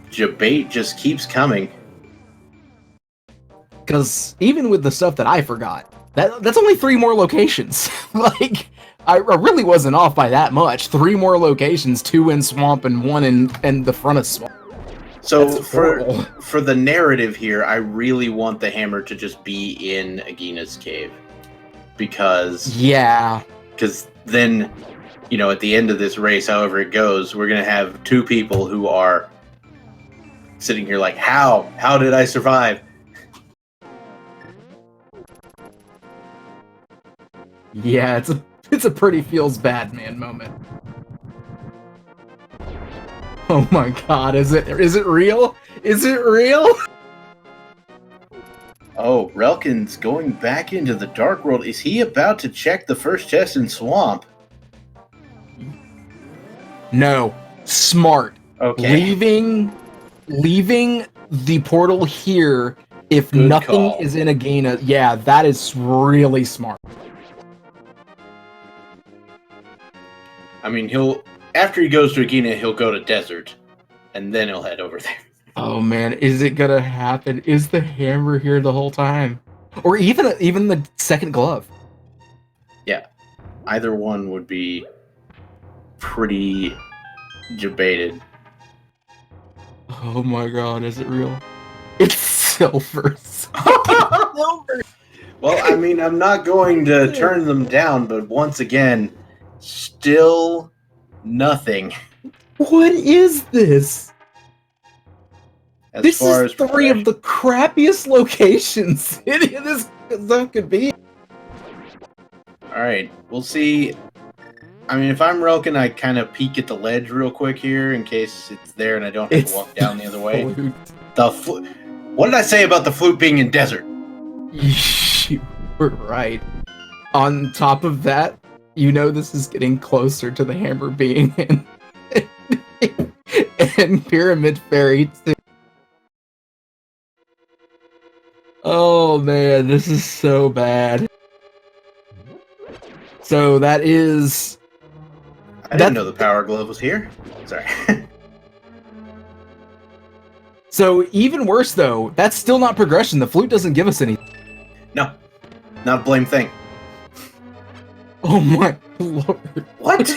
debate just keeps coming. Because even with the stuff that I forgot, that's only 3 more locations. Like, I really wasn't off by that much. 3 more locations, 2 in Swamp and 1 in the front of Swamp. So That's horrible. for the narrative here, I really want the hammer to just be in Agina's cave. Because then, at the end of this race, however it goes, we're going to have two people who are sitting here like, how did I survive? Yeah, it's a pretty feels bad man moment. Oh my god, is it real? Is it real? Oh, Relkin's going back into the Dark World. Is he about to check the first chest in Swamp? No. Smart. Okay. Leaving the portal here if Good nothing call. is in Agina. Yeah, that is really smart. I mean, after he goes to Agina, he'll go to Desert, and then he'll head over there. Oh man, is it gonna happen? Is the hammer here the whole time? Or even the second glove? Yeah. Either one would be pretty debated. Oh my god, is it real? It's silver. Silver. Well, I mean, I'm not going to turn them down, but once again, still nothing. What is this? As This far is as three of the crappiest locations any of this stuff could be. Alright, we'll see. I mean, if I'm Relkin, I kind of peek at the ledge real quick here in case it's there and I don't have to walk down the other way. What did I say about the flute being in Desert? You were right. On top of that, this is getting closer to the hammer being in and Pyramid Fairy too. Oh man, this is so bad. So that is... I didn't know the Power Glove was here. Sorry. So even worse though, that's still not progression. The flute doesn't give us any. No. Not a blame thing. Oh my lord. What?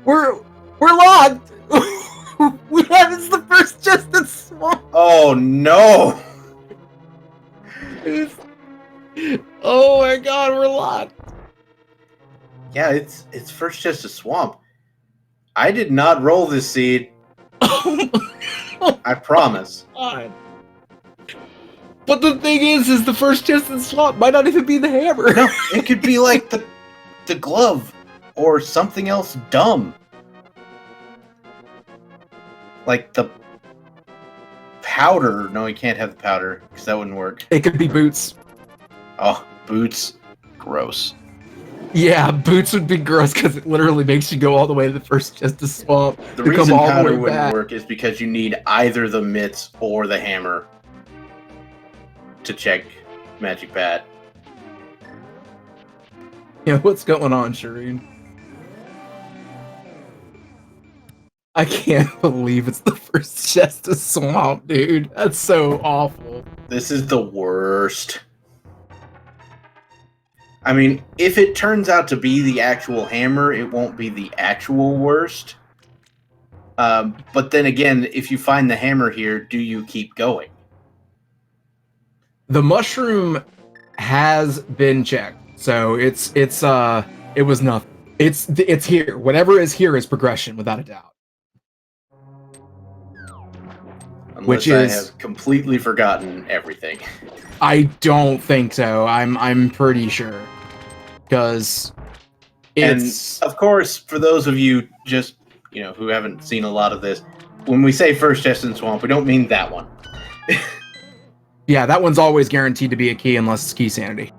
We're locked! It's the first chest in Swamp! Oh no! Oh my god, we're locked! Yeah, it's first chest of Swamp. I did not roll this seed. I promise. God. But the thing is the first chest in Swamp might not even be the hammer. No, it could be like the glove or something else dumb. Like the powder. No, you can't have the powder because that wouldn't work. It could be boots. Oh, boots. Gross. Yeah, boots would be gross because it literally makes you go all the way to the first chest of Swamp. The reason powder wouldn't work is because you need either the mitts or the hammer to check Magic Bat. Yeah, what's going on, Shireen? I can't believe it's the first chest of Swamp, dude. That's so awful. This is the worst. I mean, if it turns out to be the actual hammer, it won't be the actual worst. But then again, if you find the hammer here, do you keep going? The mushroom has been checked, so it was nothing. It's here. Whatever is here is progression, without a doubt. Unless I have completely forgotten everything. I don't think so. I'm pretty sure. Because it's... And, of course, for those of you just, who haven't seen a lot of this, when we say first chest in Swamp, we don't mean that one. Yeah, that one's always guaranteed to be a key unless it's key sanity.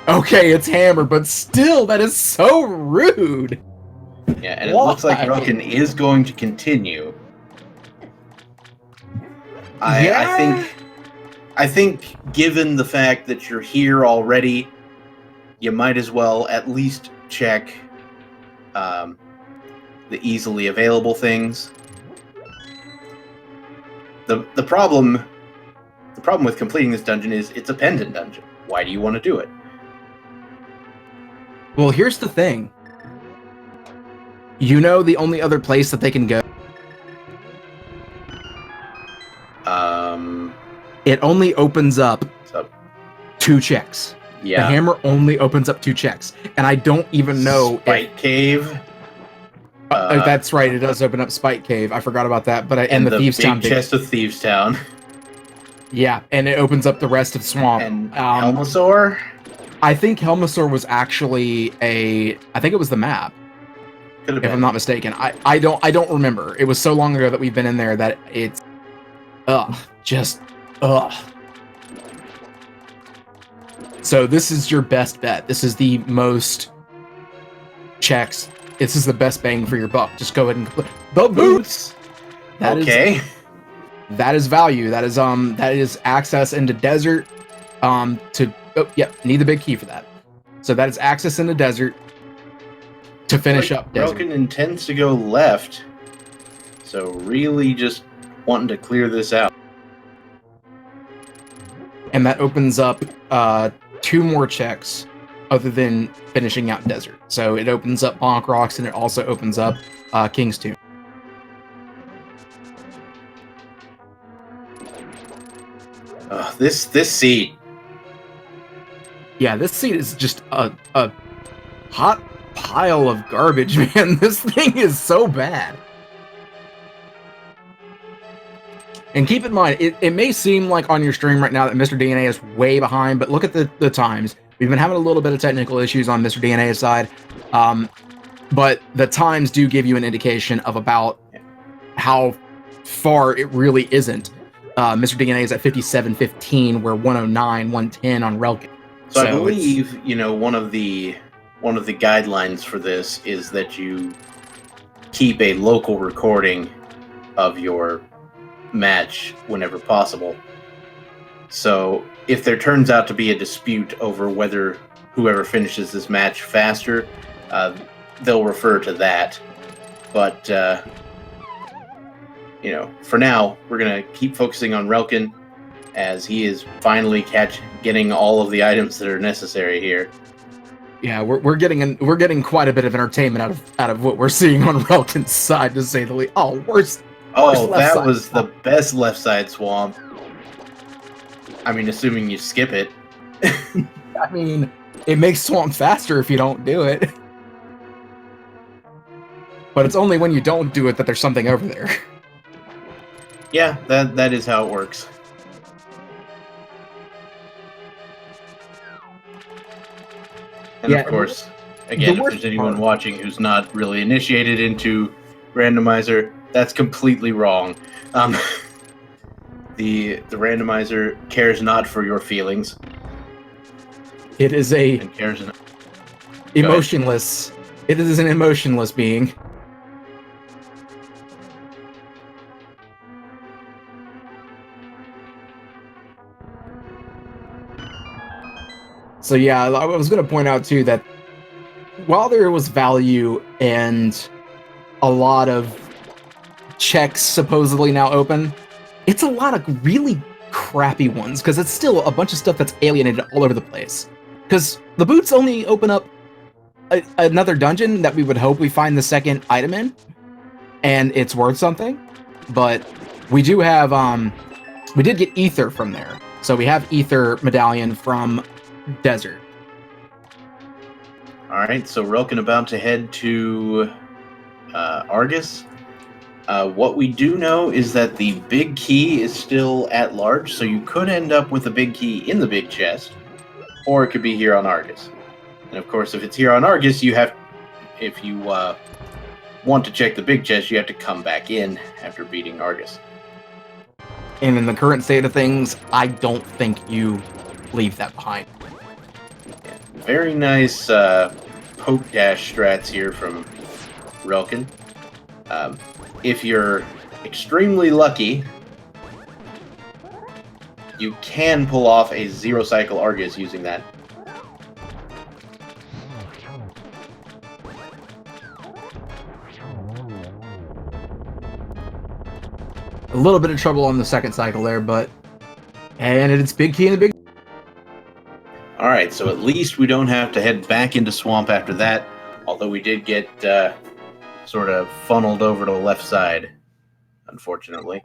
Okay, it's hammer, but still, that is so rude! Yeah, and it looks like Relkin is going to continue. I think given the fact that you're here already, you might as well at least check the easily available things. The problem with completing this dungeon is it's a pendant dungeon. Why do you want to do it? Well, here's the thing. The only other place that they can go it only opens up So, 2 checks. yeah. The hammer only opens up 2 checks, and I don't even know Spike Cave. that's right. It does open up Spike Cave. I forgot about that. But in And the Thieves' Town, big chest of Thieves' Town. yeah, and it opens up the rest of Swamp. And Helmasaur. I think Helmasaur was actually I think it was the map. Could have if been. I'm not mistaken. I don't remember. It was so long ago that we've been in there that it's just. So this is your best bet. This is the most checks. This is the best bang for your buck. Just go ahead and complete the boots. That is value. That is access into desert. Need the big key for that. So that is access into desert to finish up desert. Relkin intends to go left, so really just wanting to clear this out. And that opens up 2 more checks other than finishing out desert. So it opens up Bonk Rocks, and it also opens up King's Tomb. This seed. Yeah, this seed is just a hot pile of garbage, man. This thing is so bad. And keep in mind, it may seem like on your stream right now that Mr. DNA is way behind, but look at the times. We've been having a little bit of technical issues on Mr. DNA's side, but the times do give you an indication of about how far it really isn't. Mr. DNA is at 57:15, where 109, 110 on Relkin. So I believe one of the guidelines for this is that you keep a local recording of your match whenever possible. So if there turns out to be a dispute over whether whoever finishes this match faster, they'll refer to that. But for now, we're gonna keep focusing on Relkin, as he is finally getting all of the items that are necessary here. Yeah, we're getting quite a bit of entertainment out of what we're seeing on Relkin's side, to say the least. That was the best left side swamp. I mean, assuming you skip it. I mean, it makes swamp faster if you don't do it. But it's only when you don't do it that there's something over there. Yeah, that is how it works. And of course, again, if there's anyone watching who's not really initiated into Randomizer, that's completely wrong. The Randomizer cares not for your feelings. It is emotionless. It is an emotionless being. So yeah, I was going to point out too that while there was value and a lot of checks supposedly now open, it's a lot of really crappy ones, because it's still a bunch of stuff that's alienated all over the place. Because the boots only open up another dungeon that we would hope we find the second item in, and it's worth something. But we do have we did get ether from there, so we have ether medallion from desert. All right, so Relkin about to head to Argus. What we do know is that the big key is still at large, so you could end up with a big key in the big chest, or it could be here on Argus. And of course, if it's here on Argus, if you want to check the big chest, you have to come back in after beating Argus. And in the current state of things, I don't think you leave that behind. Yeah, very nice poke dash strats here from Relkin. If you're extremely lucky, you can pull off a zero-cycle Argus using that. A little bit of trouble on the second cycle there, and it's big key in the big. Alright, so at least we don't have to head back into Swamp after that, although we did get sort of funneled over to the left side, unfortunately.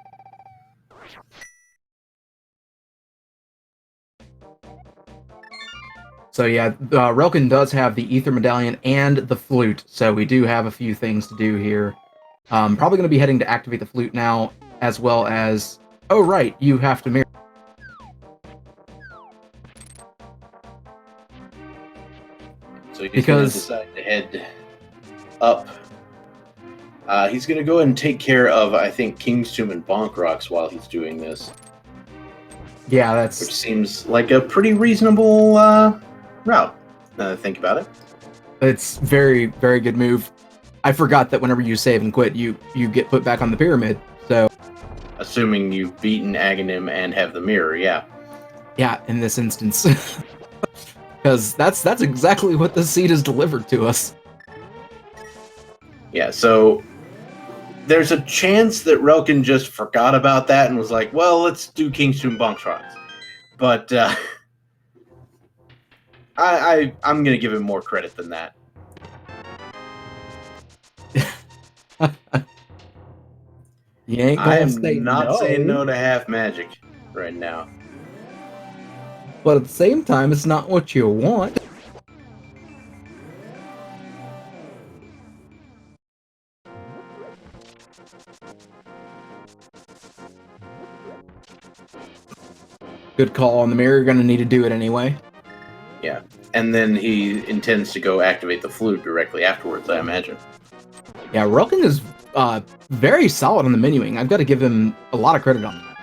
So yeah, Relkin does have the Ether Medallion and the Flute, so we do have a few things to do here. Probably going to be heading to activate the Flute now, as well as... Oh right, you have to mirror. So he's going to decide to head up. He's going to go ahead and take care of, I think, King's Tomb and Bonk Rocks while he's doing this. Yeah, that's... Which seems like a pretty reasonable route, now that I think about it. It's very, very good move. I forgot that whenever you save and quit, you get put back on the pyramid, so... Assuming you've beaten Aghanim and have the mirror, yeah. Yeah, in this instance. Because that's exactly what the seed has delivered to us. Yeah, so... There's a chance that Relkin just forgot about that and was like, well, let's do King's Tomb Bonk Rocks. But, I'm going to give him more credit than that. You ain't gonna say I'm not no. saying no to half magic right now. But at the same time, it's not what you want. Good call on the mirror. You're gonna need to do it anyway. Yeah, and then he intends to go activate the flute directly afterwards, I imagine. Yeah, Relkin is very solid on the menuing. I've got to give him a lot of credit on that.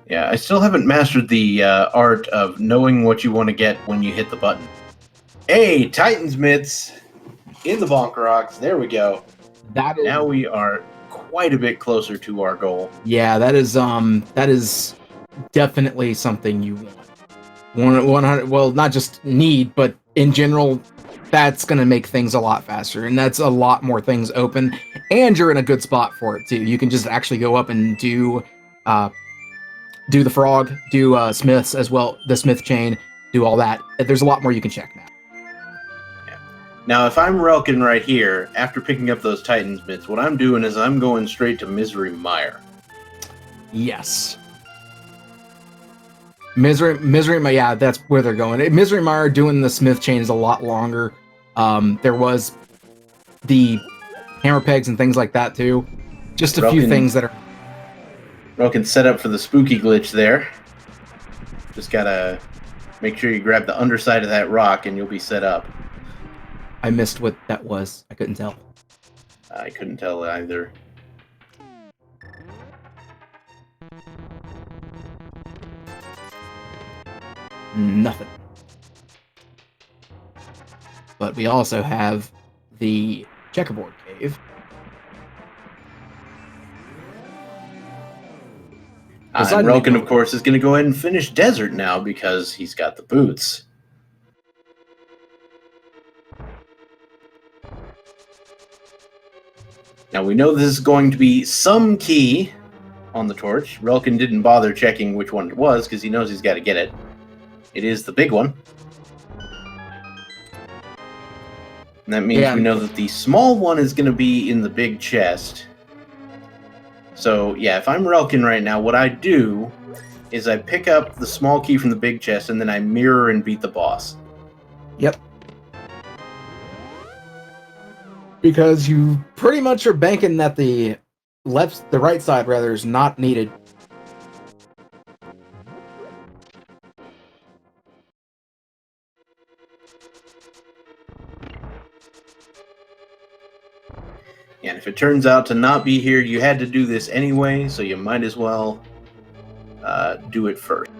Yeah, I still haven't mastered the art of knowing what you want to get when you hit the button. Hey, Titan's Mitts in the Bonk Rocks. There we go. Now we are quite a bit closer to our goal. Yeah, that is definitely something you want. 100. Well, not just need, but in general, that's gonna make things a lot faster, and that's a lot more things open. And you're in a good spot for it too. You can just actually go up and do the frog, do Smiths as well, the Smith chain, do all that. There's a lot more you can check now. Yeah. Now, if I'm Relkin right here, after picking up those Titan's Mitts, what I'm doing is I'm going straight to Misery Mire. Yes. Misery, yeah, that's where they're going. Misery Mire doing the Smith chain is a lot longer. There was the hammer pegs and things like that too. Just a few things that are... Relkin set up for the spooky glitch there. Just gotta make sure you grab the underside of that rock and you'll be set up. I missed what that was. I couldn't tell. I couldn't tell either. Nothing. But we also have the checkerboard cave. And Relkin, of course, is going to go ahead and finish Desert now because he's got the boots. Now, we know this is going to be some key on the torch. Relkin didn't bother checking which one it was because he knows he's got to get it. It is the big one. And that means we know that the small one is going to be in the big chest. So, yeah, if I'm Relkin right now, what I do is I pick up the small key from the big chest and then I mirror and beat the boss. Yep. Because you pretty much are banking that the right side rather is not needed. And if it turns out to not be here, you had to do this anyway, so you might as well do it first.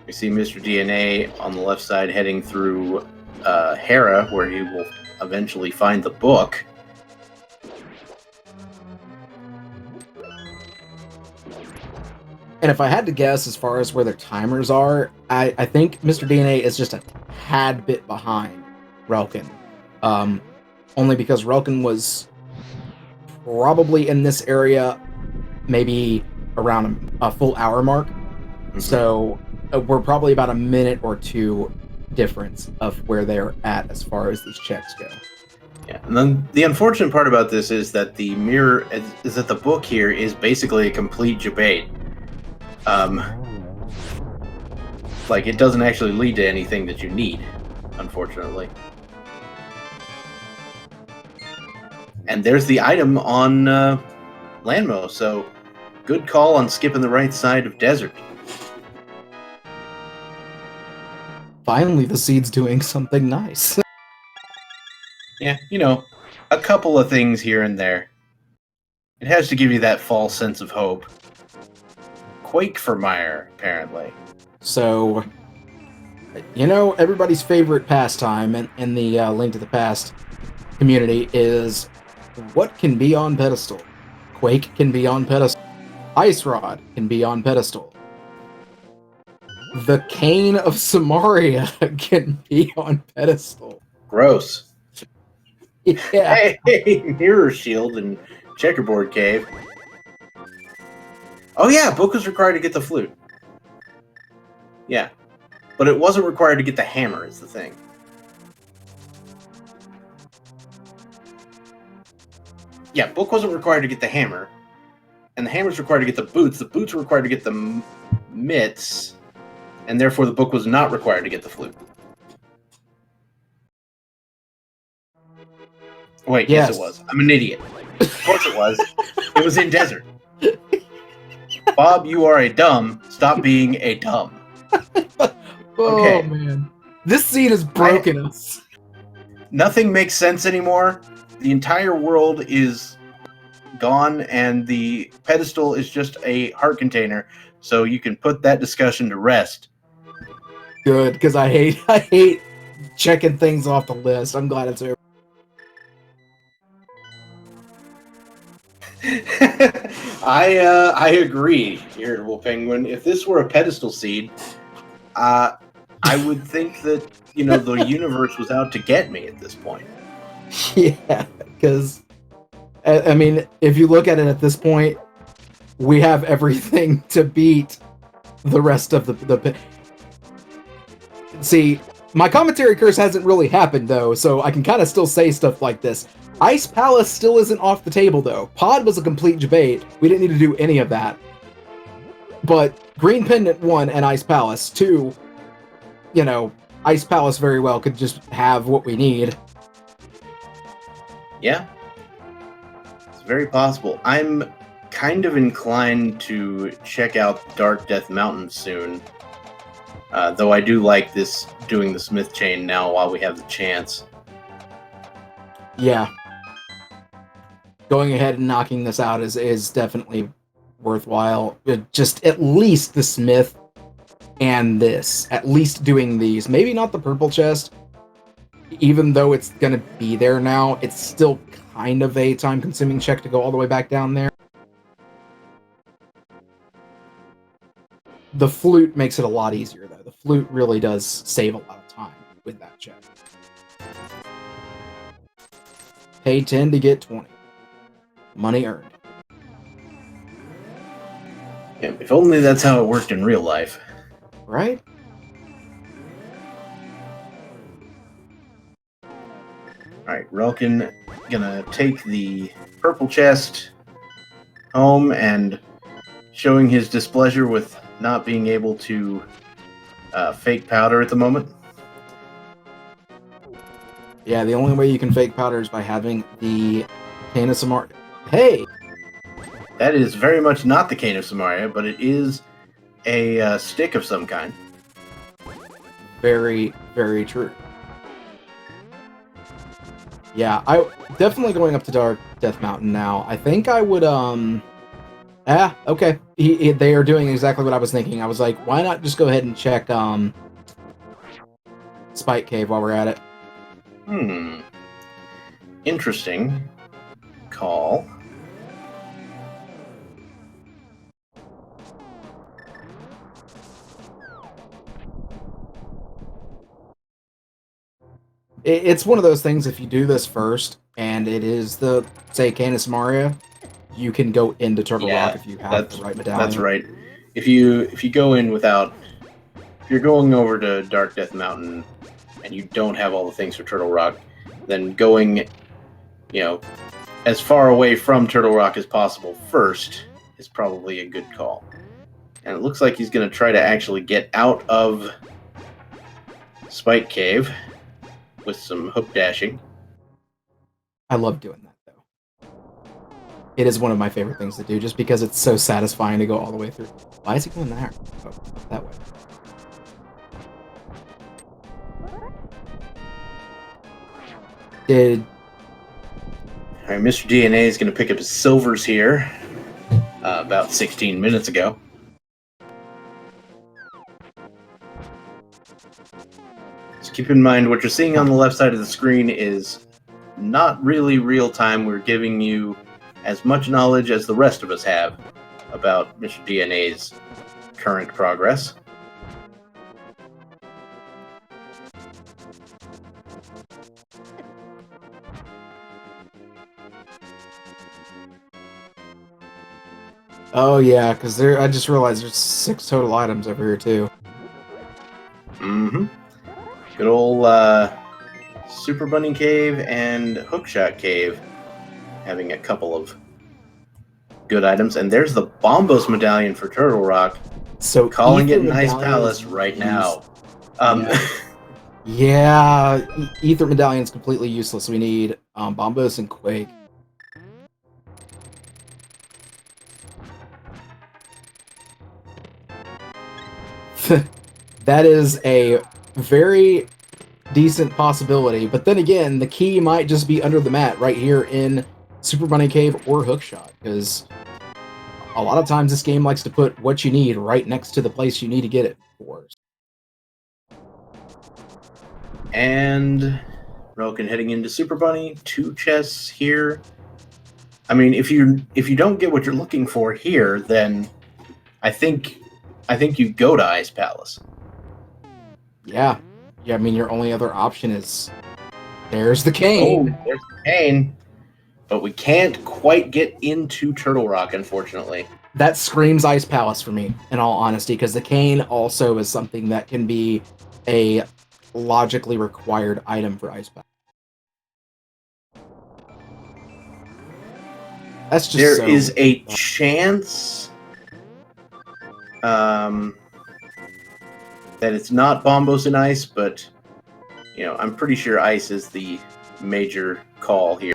We see Mr. DNA on the left side heading through Hera, where he will eventually find the book. And if I had to guess as far as where their timers are, I think Mr. DNA is just a tad bit behind Relkin. Only because Relkin was probably in this area maybe around a full hour mark. Mm-hmm. So we're probably about a minute or two difference of where they're at as far as these checks go. Yeah, and then the unfortunate part about this is that the mirror is that the book here is basically a complete debate. Like, it doesn't actually lead to anything that you need, unfortunately. And there's the item on Landmo, so good call on skipping the right side of desert. Finally, the seed's doing something nice. Yeah, you know, a couple of things here and there. It has to give you that false sense of hope. Quake for Meyer, apparently. So, you know, everybody's favorite pastime in the Link to the Past community is what can be on pedestal. Quake can be on pedestal. Ice Rod can be on pedestal. The Cane of Samaria can be on pedestal. Gross. Yeah. Hey, Mirror Shield and Checkerboard Cave. Oh yeah, Book was required to get the flute. Yeah. But it wasn't required to get the hammer, is the thing. Yeah, Book wasn't required to get the hammer. And the hammer's required to get the boots. The boots were required to get the mitts. And therefore the Book was not required to get the flute. Wait, yes it was. I'm an idiot. Of course it was. It was in desert. Bob, you are a dumb. Stop being a dumb. Okay. Oh, man. This seed has broken us. Nothing makes sense anymore. The entire world is gone, and the pedestal is just a heart container, so you can put that discussion to rest. Good, because I hate checking things off the list. I'm glad it's over. I agree, Irritable Penguin. If this were a pedestal seed, I would think that, you know, the universe was out to get me at this point. Yeah, because, I mean, if you look at it at this point, we have everything to beat the rest of the See, my commentary curse hasn't really happened, though, so I can kind of still say stuff like this. Ice Palace still isn't off the table, though. Pod was a complete debate. We didn't need to do any of that. But Green Pendant 1 and Ice Palace 2, you know, Ice Palace very well could just have what we need. Yeah. It's very possible. I'm kind of inclined to check out Dark Death Mountain soon. Though I do like this, doing the Smith Chain now while we have the chance. Yeah. Going ahead and knocking this out is definitely worthwhile. Just at least the Smith and this. At least doing these. Maybe not the purple chest. Even though it's going to be there now, it's still kind of a time-consuming check to go all the way back down there. The flute makes it a lot easier, though. The flute really does save a lot of time with that check. Pay 10 to get 20. Money earned. Yeah, if only that's how it worked in real life. Right? Alright, Relkin gonna take the purple chest home and showing his displeasure with not being able to fake powder at the moment. Yeah, the only way you can fake powder is by having the Cane of Samaria. Hey! That is very much not the Cane of Samaria, but it is a stick of some kind. Very, very true. Yeah, I definitely going up to Dark Death Mountain now. I think I would, okay. They are doing exactly what I was thinking. I was like, why not just go ahead and check, Spike Cave while we're at it? Interesting call. It's one of those things, if you do this first, and it is the, say, Cane of Samaria, you can go into Turtle Rock if you have the right medallion. That's right. If you go in without... If you're going over to Dark Death Mountain and you don't have all the things for Turtle Rock, then going, you know, as far away from Turtle Rock as possible first is probably a good call. And it looks like he's going to try to actually get out of Spike Cave with some hook dashing. I love doing that, though. It is one of my favorite things to do, just because it's so satisfying to go all the way through. Why is he going there? Oh, that way. All right, Mr. DNA is going to pick up his silvers here about 16 minutes ago. Just keep in mind what you're seeing on the left side of the screen is not really real time. We're giving you as much knowledge as the rest of us have about Mr. DNA's current progress. Oh yeah, because I just realized there's 6 total items over here too. Mm-hmm. Good old Super Bunny Cave and Hookshot Cave having a couple of good items. And there's the Bombos medallion for Turtle Rock. So calling it Ether Nice medallions Palace right now. Yeah, Ether medallion's completely useless. We need Bombos and Quake. That is a very decent possibility, but then again, the key might just be under the mat right here in Super Bunny Cave or Hookshot, because a lot of times this game likes to put what you need right next to the place you need to get it for. And Relkin heading into Super Bunny, 2 chests here. I mean, if you don't get what you're looking for here, then I think you go to Ice Palace. Yeah, I mean, your only other option is there's the cane. Oh, there's the cane. But we can't quite get into Turtle Rock, unfortunately. That screams Ice Palace for me, in all honesty, because the cane also is something that can be a logically required item for Ice Palace. That's just There is a chance that it's not Bombos and Ice, but I'm pretty sure Ice is the major call here.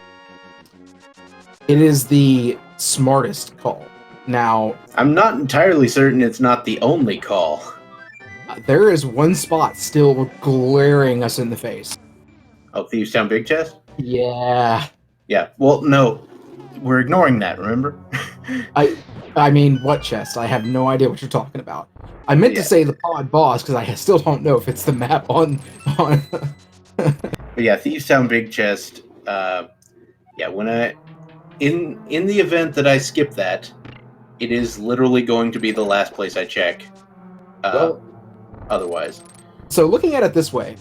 It is the smartest call. Now, I'm not entirely certain it's not the only call. There is one spot still glaring us in the face. Oh, Thieves Town Big Chest? Yeah. Yeah. Well, no, we're ignoring that. Remember? I mean, what chest? I have no idea what you're talking about. I meant to say the pod boss because I still don't know if it's the map on. But yeah, Thieves Town Big Chest. When in the event that I skip that, it is literally going to be the last place I check. Otherwise. So looking at it this way,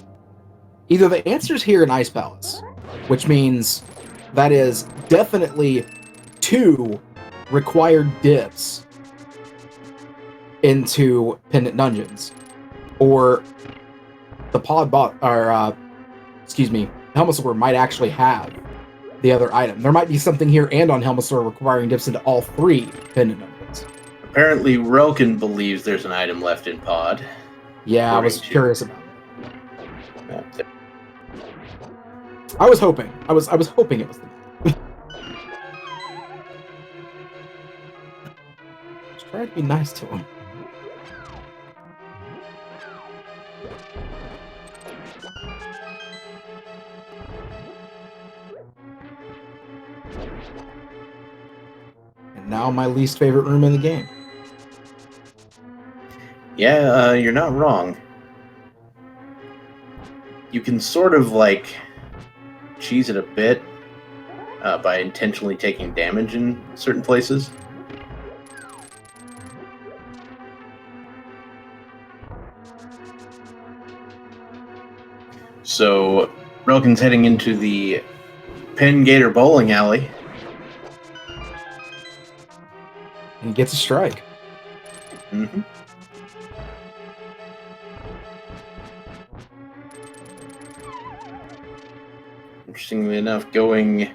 either the answer's here in Ice Palace, which means that is definitely 2 required dips into Pendant Dungeons, or the Helmasaur might actually have the other item. There might be something here and on Helmasaur requiring dips into all 3 Pendant Dungeons. Apparently, Relkin believes there's an item left in Pod. Yeah, I was curious about it. I was hoping. I was hoping it was the Just try to be nice to him. And now my least favorite room in the game. Yeah, you're not wrong. You can sort of cheese it a bit by intentionally taking damage in certain places. So, Relkin's heading into the Penn Gator Bowling Alley. And he gets a strike. Mm-hmm. Interestingly enough, going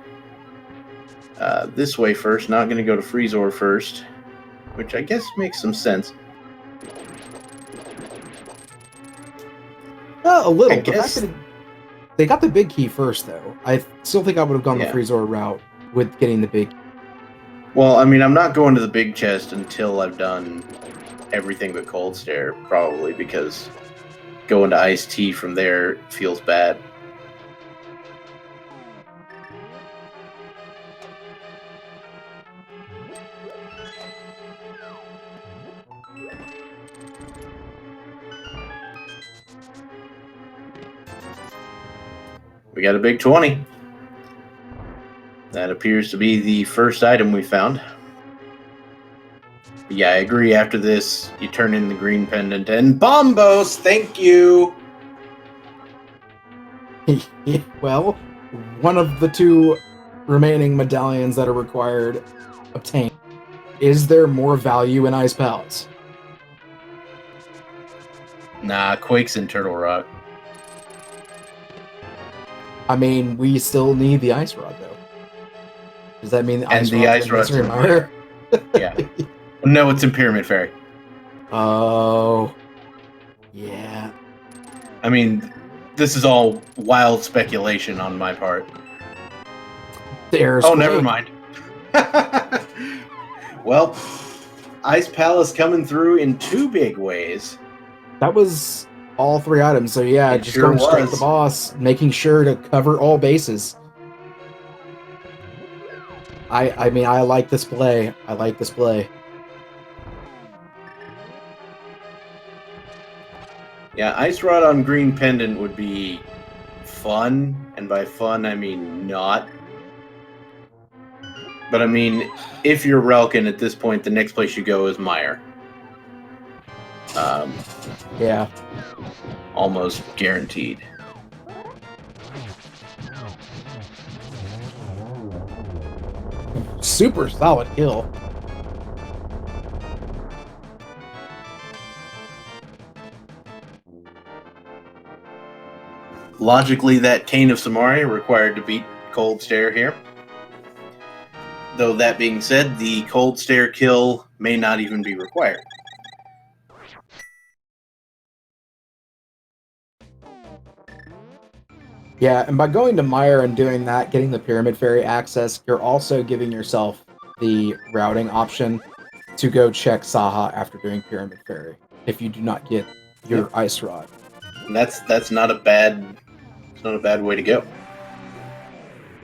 this way first, not going to go to Freezor first, which I guess makes some sense. A little. I The fact guess. that they got the big key first, though. I still think I would have gone Yeah. the Freezor route with getting the big. Well, I mean, I'm not going to the big chest until I've done everything but Cold Stare, probably, because going to Iced Tea from there feels bad. We got a big 20. That appears to be the first item we found. Yeah, I agree. After this, you turn in the green pendant and Bombos, thank you! Well, one of the 2 remaining medallions that are required obtained. Is there more value in Ice Palace? Nah, Quake's in Turtle Rock. I mean, we still need the Ice Rod, though. Does that mean the And Ice the Rod's Ice in Rod's Misery in Mire? Yeah. No, it's in Pyramid Fairy. Oh. Yeah. I mean, this is all wild speculation on my part. There's Oh, Quake. never mind. Well, Ice Palace coming through in 2 big ways. That was all 3 items, so yeah, It just sure going straight to was. the boss, making sure to cover all bases. I mean, I like this play. I like this play. Yeah, Ice Rod on Green Pendant would be fun, and by fun, I mean not. But I mean, if you're Relkin at this point, the next place you go is Mire. Yeah. Almost guaranteed. Super solid kill. Logically, that Cane of Samari required to beat Cold Stare here. Though that being said, the Cold Stare kill may not even be required. Yeah, and by going to Mire and doing that, getting the Pyramid Fairy access, you're also giving yourself the routing option to go check Saha after doing Pyramid Fairy, if you do not get your Ice Rod. And that's not a bad way to go.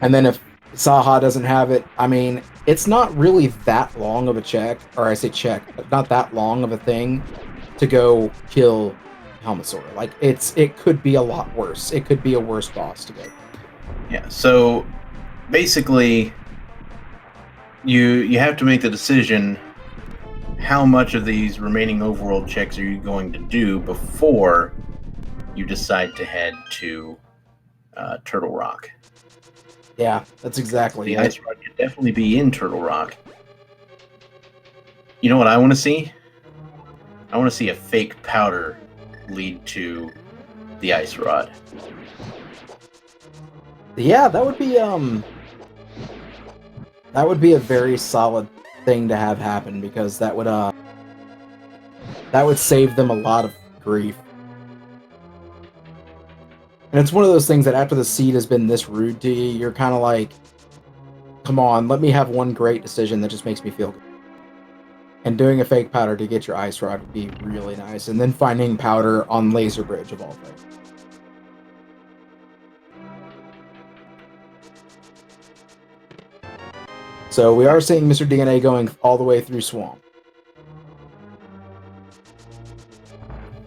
And then if Saha doesn't have it, I mean, it's not really that long of a check, or I say check, but not that long of a thing to go kill Helmasaur. Like, it could be a lot worse. It could be a worse boss to go. Yeah, so basically you have to make the decision how much of these remaining overworld checks are you going to do before you decide to head to Turtle Rock. Yeah, that's exactly The it. Ice Rod could definitely be in Turtle Rock. You know what I want to see? I want to see a fake powder lead to the Ice Rod. Yeah, that would be a very solid thing to have happen, because that would save them a lot of grief. And it's one of those things that after the seed has been this rude to you, you're kind of like, come on, let me have one great decision that just makes me feel good. And doing a fake powder to get your Ice Rod would be really nice. And then finding powder on Laser Bridge of all things. So we are seeing Mr. DNA going all the way through Swamp.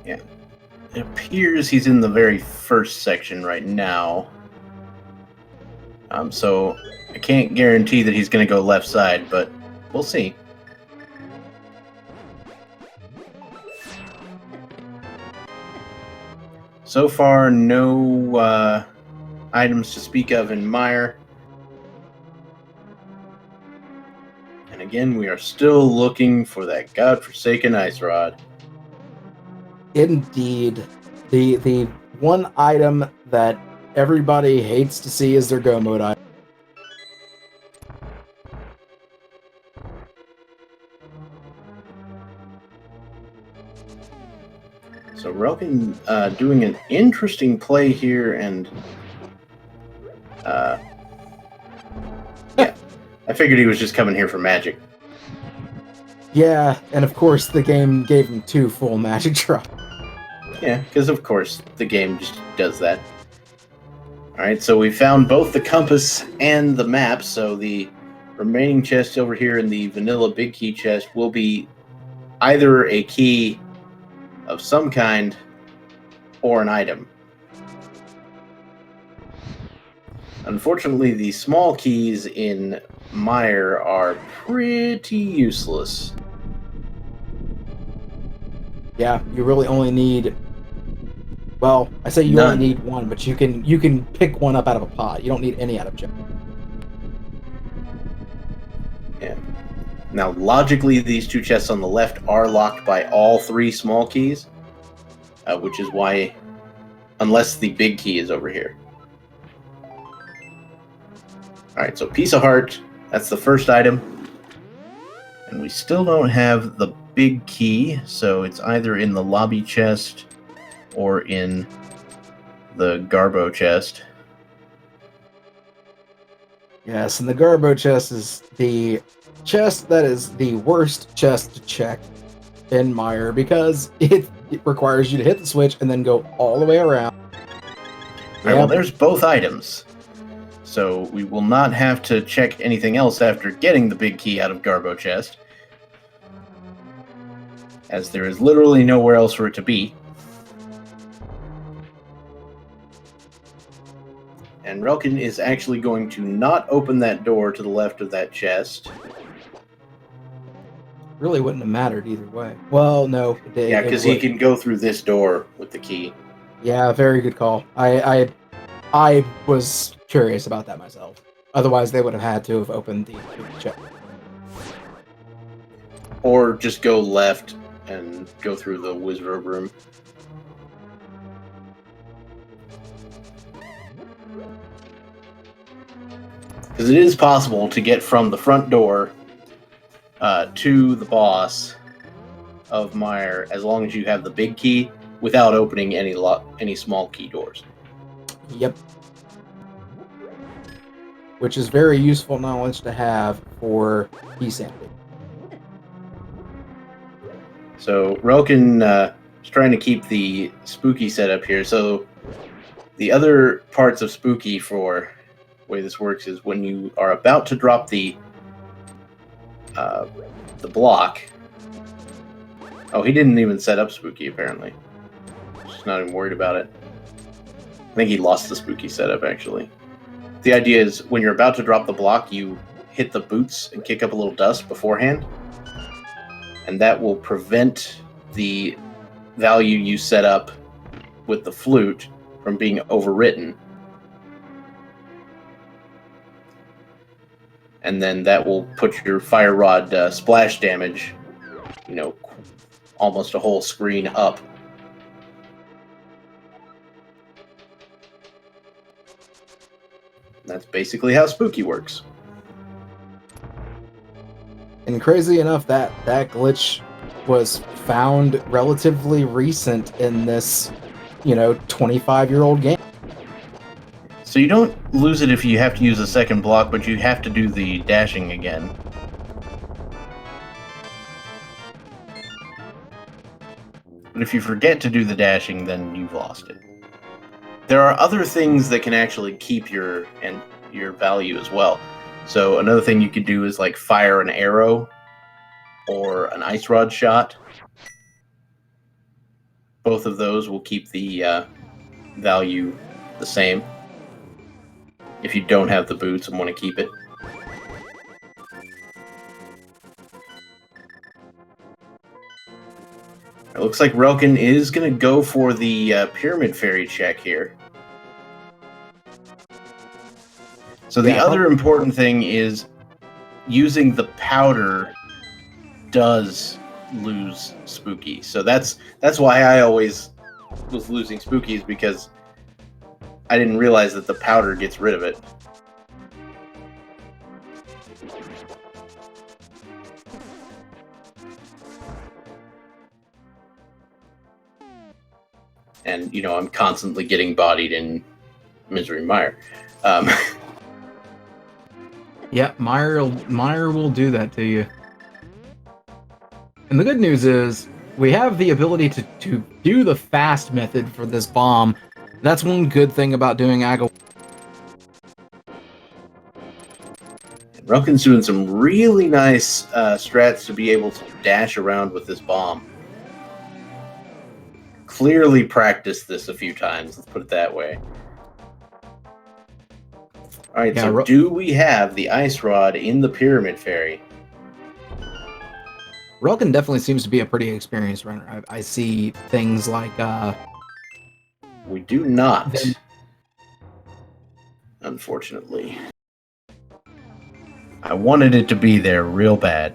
Yeah. It appears he's in the very first section right now. So I can't guarantee that he's going to go left side, but we'll see. So far, no items to speak of in Mire. And again, we are still looking for that godforsaken Ice Rod. Indeed. The one item that everybody hates to see is their Go Mode item. So Relkin doing an interesting play here, and yeah, I figured he was just coming here for magic. Yeah, and of course the game gave him 2 full magic drops. Yeah, because of course the game just does that. Alright, so we found both the compass and the map, so the remaining chest over here in the vanilla big key chest will be either a key of some kind or an item. Unfortunately, the small keys in Mire are pretty useless. Yeah, you really only need. Well, I say you None. only need one, but you can pick one up out of a pot. You don't need any out of chest. Yeah. Now, logically, these 2 chests on the left are locked by all 3 small keys, which is why, unless the big key is over here. Alright, so Piece of Heart, that's the first item. And we still don't have the big key, so it's either in the lobby chest or in the Garbo chest. Yes, and the Garbo chest is the chest that is the worst chest to check in Mire because it requires you to hit the switch and then go all the way around. Alright, well, there's both items. So we will not have to check anything else after getting the big key out of Garbo chest, as there is literally nowhere else for it to be. And Relkin is actually going to not open that door to the left of that chest. Really wouldn't have mattered either way. Well, no. Yeah, because he can go through this door with the key. Yeah, very good call. I was curious about that myself. Otherwise, they would have had to have opened the chest. Or just go left and go through the wizard room. Because it is possible to get from the front door to the boss of Mire as long as you have the big key without opening any small key doors. Yep. Which is very useful knowledge to have for key sampling. So Relkin is trying to keep the spooky setup here. So the other parts of spooky for the way this works is when you are about to drop the block. Oh, he didn't even set up spooky apparently. Just not even worried about it. I think he lost the spooky setup actually. The idea is when you're about to drop the block, you hit the boots and kick up a little dust beforehand. And that will prevent the value you set up with the flute from being overwritten. And then that will put your fire rod splash damage, almost a whole screen up. That's basically how spooky works. And crazy enough, that glitch was found relatively recent in this, 25-year-old game. So you don't lose it if you have to use a second block, but you have to do the dashing again. But if you forget to do the dashing, then you've lost it. There are other things that can actually keep your value as well. So another thing you could do is like fire an arrow or an ice rod shot. Both of those will keep the value the same. If you don't have the boots and want to keep it. It looks like Relkin is going to go for the Pyramid Fairy check here. So the other important thing is using the powder does lose spooky. So that's why I always was losing spookies, because I didn't realize that the powder gets rid of it. and I'm constantly getting bodied in Misery Mire. Yeah, Mire will do that to you. And the good news is we have the ability to do the fast method for this bomb. That's one good thing about doing Aga. Relkin's doing some really nice strats to be able to dash around with this bomb. Clearly practiced this a few times, let's put it that way. Alright, Yeah, so do we have the Ice Rod in the Pyramid Fairy? Relkin definitely seems to be a pretty experienced runner. I see things like we do not. Unfortunately. I wanted it to be there real bad.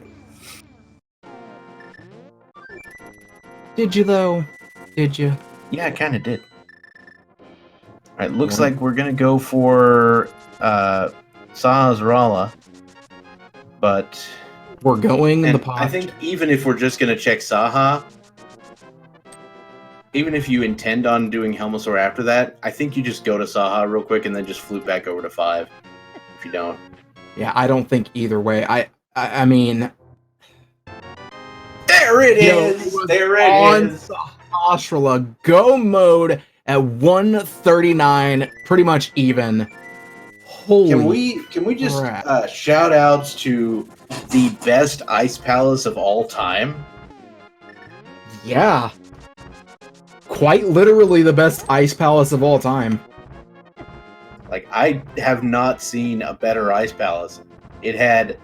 Did you though? Did you? Yeah, I kind of did. Alright, looks like we're gonna go for Sahazrala, but we're going in the pot. I think even if we're just gonna check Saha, even if you intend on doing Helmasaur after that, I think you just go to Saha real quick and then just flute back over to 5. If you don't. Yeah, I don't think either way. I mean, there it is. There it is. Sahasrahla, go mode at 139, pretty much even. Holy Can we just shout outs to the best Ice Palace of all time? Yeah. Quite literally the best Ice Palace of all time. Like, I have not seen a better Ice Palace. It had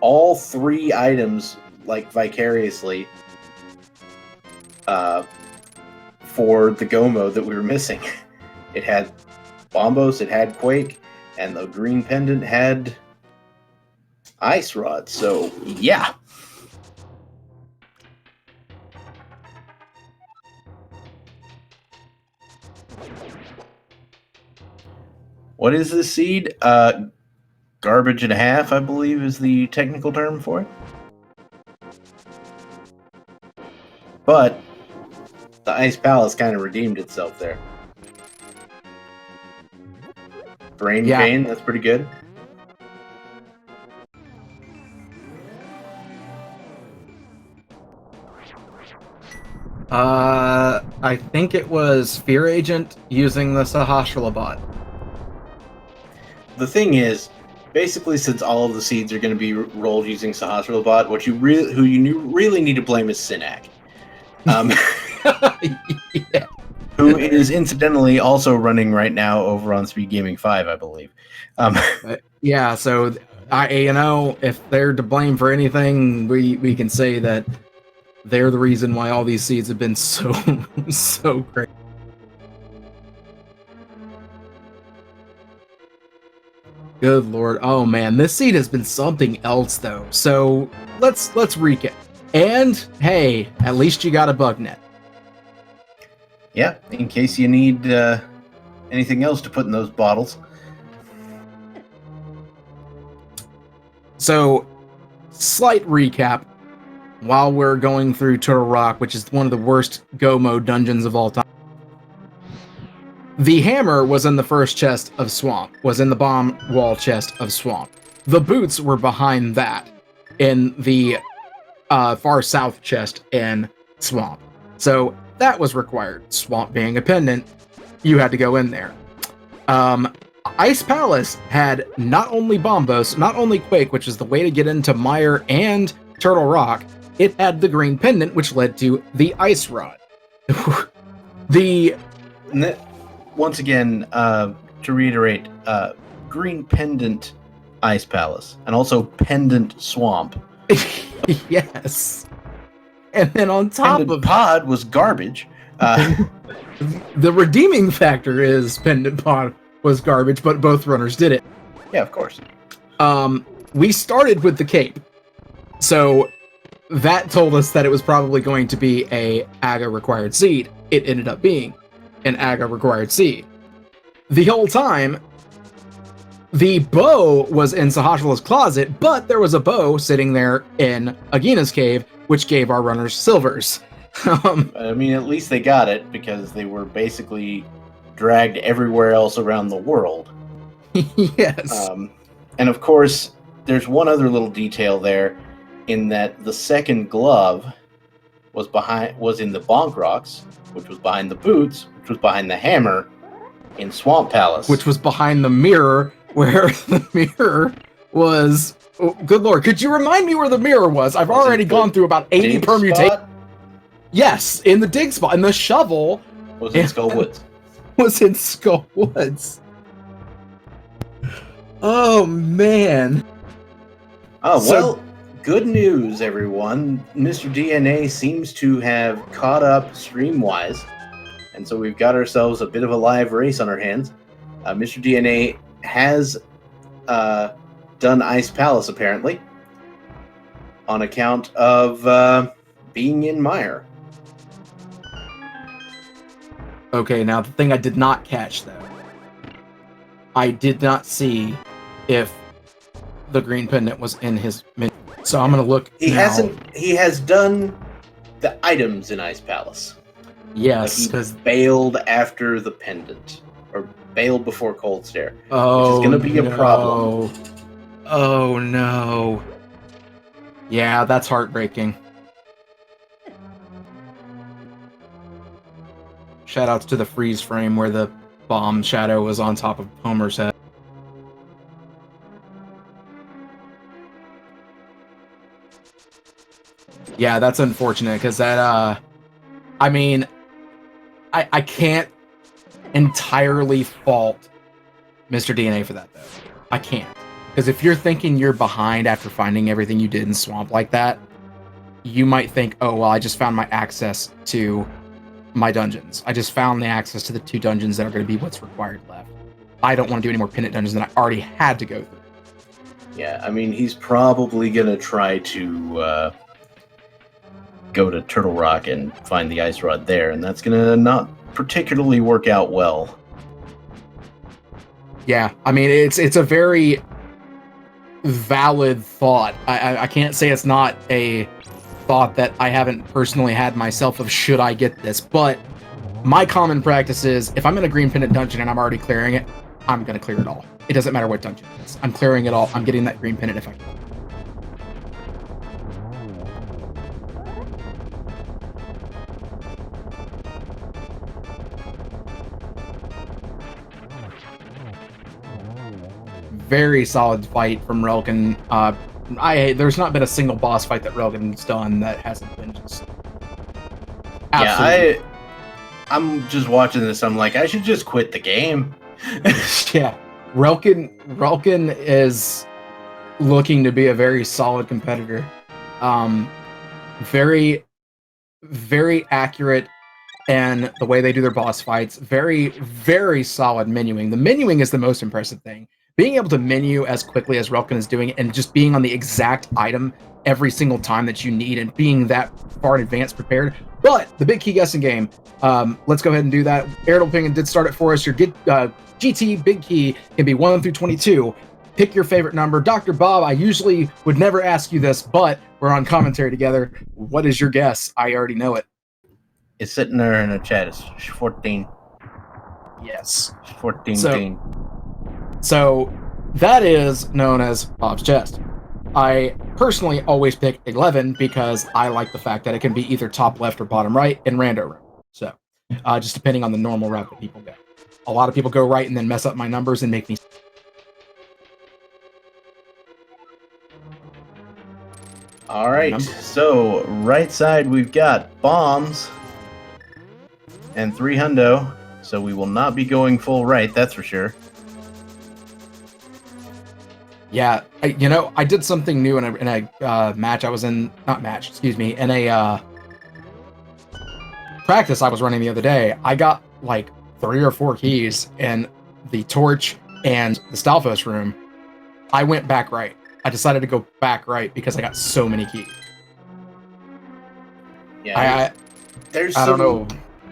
all 3 items, like, vicariously, for the Go mode that we were missing. It had Bombos, it had Quake, and the green pendant had Ice Rod, so yeah. What is this seed? Garbage and a half, I believe, is the technical term for it. But the Ice Palace kind of redeemed itself there. Brain Pain, that's pretty good. I think it was Fear Agent using the Sahasrahla bot. The thing is, basically, since all of the seeds are going to be rolled using Sahasrahla bot, who you really need to blame is Sinak. Yeah. Who is incidentally also running right now over on Speed Gaming 5, I believe. Yeah, so if they're to blame for anything, we can say that they're the reason why all these seeds have been so great. Good lord. Oh man, this seed has been something else though. So let's recap. And hey, at least you got a bug net. Yeah, in case you need anything else to put in those bottles. So, slight recap while we're going through Turtle Rock, which is one of the worst Go mode dungeons of all time. The hammer was in the first chest of Swamp, was in the bomb wall chest of Swamp. The boots were behind that in the far south chest in Swamp. So that was required. Swamp being a pendant, you had to go in there. Ice Palace had not only Bombos, not only Quake, which is the way to get into Mire and Turtle Rock, it had the green pendant, which led to the Ice Rod. Once again, to reiterate, green pendant Ice Palace, and also pendant Swamp. Yes. And then on top pendant of Pod was garbage. The redeeming factor is pendant Pod was garbage, but both runners did it. Yeah, of course. We started with the cape, so that told us that it was probably going to be a Aga required seed. It ended up being an Aga required seed. The whole time, the bow was in Sahasrahla's closet, but there was a bow sitting there in Agina's cave, which gave our runners silvers. I mean, at least they got it because they were basically dragged everywhere else around the world. Yes. And of course, there's one other little detail there, in that the second glove was in the Bonk Rocks, which was behind the boots, which was behind the hammer in Swamp Palace, which was behind the mirror, where the mirror was. Oh, good lord! Could you remind me where the mirror was? I've already gone through about 80 permutations. Yes, in the dig spot, and the shovel was in Skull Woods. Was in Skull Woods. Oh man. Oh well, good news, everyone. Mr. DNA seems to have caught up stream-wise, and so we've got ourselves a bit of a live race on our hands. Mr. DNA has done Ice Palace, apparently, on account of being in Mire. Okay, now the thing I did not catch, though, I did not see if the green pendant was in his menu. So I'm gonna look. He has done the items in Ice Palace. Yes, because he bailed after the pendant, or bailed before Cold Stare, oh, which is going to be a problem. Oh no! Yeah, that's heartbreaking. Shoutouts to the freeze frame where the bomb shadow was on top of Homer's head. Yeah, that's unfortunate because that. I mean, I can't entirely fault Mr. DNA for that, though. I can't. Because if you're thinking you're behind after finding everything you did in Swamp like that, you might think, oh, well, I just found my access to my dungeons. I just found the access to the 2 dungeons that are going to be what's required left. I don't want to do any more pendant dungeons than I already had to go through. Yeah, I mean, he's probably going to try to go to Turtle Rock and find the ice rod there, and that's going to not particularly work out well. Yeah, I mean, it's a very valid thought. I can't say it's not a thought that I haven't personally had myself of should I get this, but my common practice is if I'm in a green pendant dungeon and I'm already clearing it, I'm going to clear it all. It doesn't matter what dungeon it is. I'm clearing it all. I'm getting that green pendant if I can. Very solid fight from Relkin. There's not been a single boss fight that Relkin's done that hasn't been just absolutely. Yeah, I'm just watching this. I'm like, I should just quit the game. Yeah, Relkin is looking to be a very solid competitor. Very, very accurate, and the way they do their boss fights, very, very solid menuing. The menuing is the most impressive thing. Being able to menu as quickly as Relkin is doing it and just being on the exact item every single time that you need and being that far in advance prepared. But the big key guessing game, let's go ahead and do that. Aerial Ping did start it for us. Your GT big key can be 1 through 22. Pick your favorite number. Dr. Bob, I usually would never ask you this, but we're on commentary together. What is your guess? I already know it. It's sitting there in the chat. It's 14. Yes. 14. So that is known as Bob's Chest. I personally always pick 11 because I like the fact that it can be either top left or bottom right in rando room. So just depending on the normal route that people go. A lot of people go right and then mess up my numbers and make me. All right, so right side we've got bombs and 3 hundo, so we will not be going full right, that's for sure. Yeah, I did something new in a match I was in, in a practice I was running the other day. I got like 3 or 4 keys in the torch and the Stalfos room. I went back right. I decided to go back right because I got so many keys. Yeah, I don't know.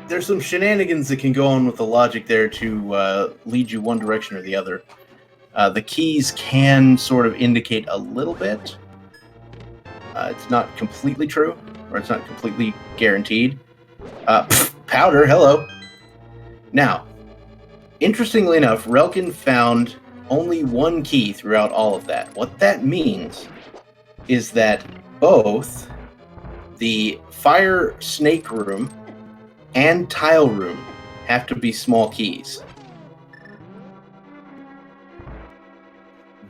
There's some shenanigans that can go on with the logic there to lead you one direction or the other. The keys can sort of indicate a little bit. It's not completely true, or it's not completely guaranteed. Powder, hello. Now, interestingly enough, Relkin found only one key throughout all of that. What that means is that both the fire snake room and tile room have to be small keys.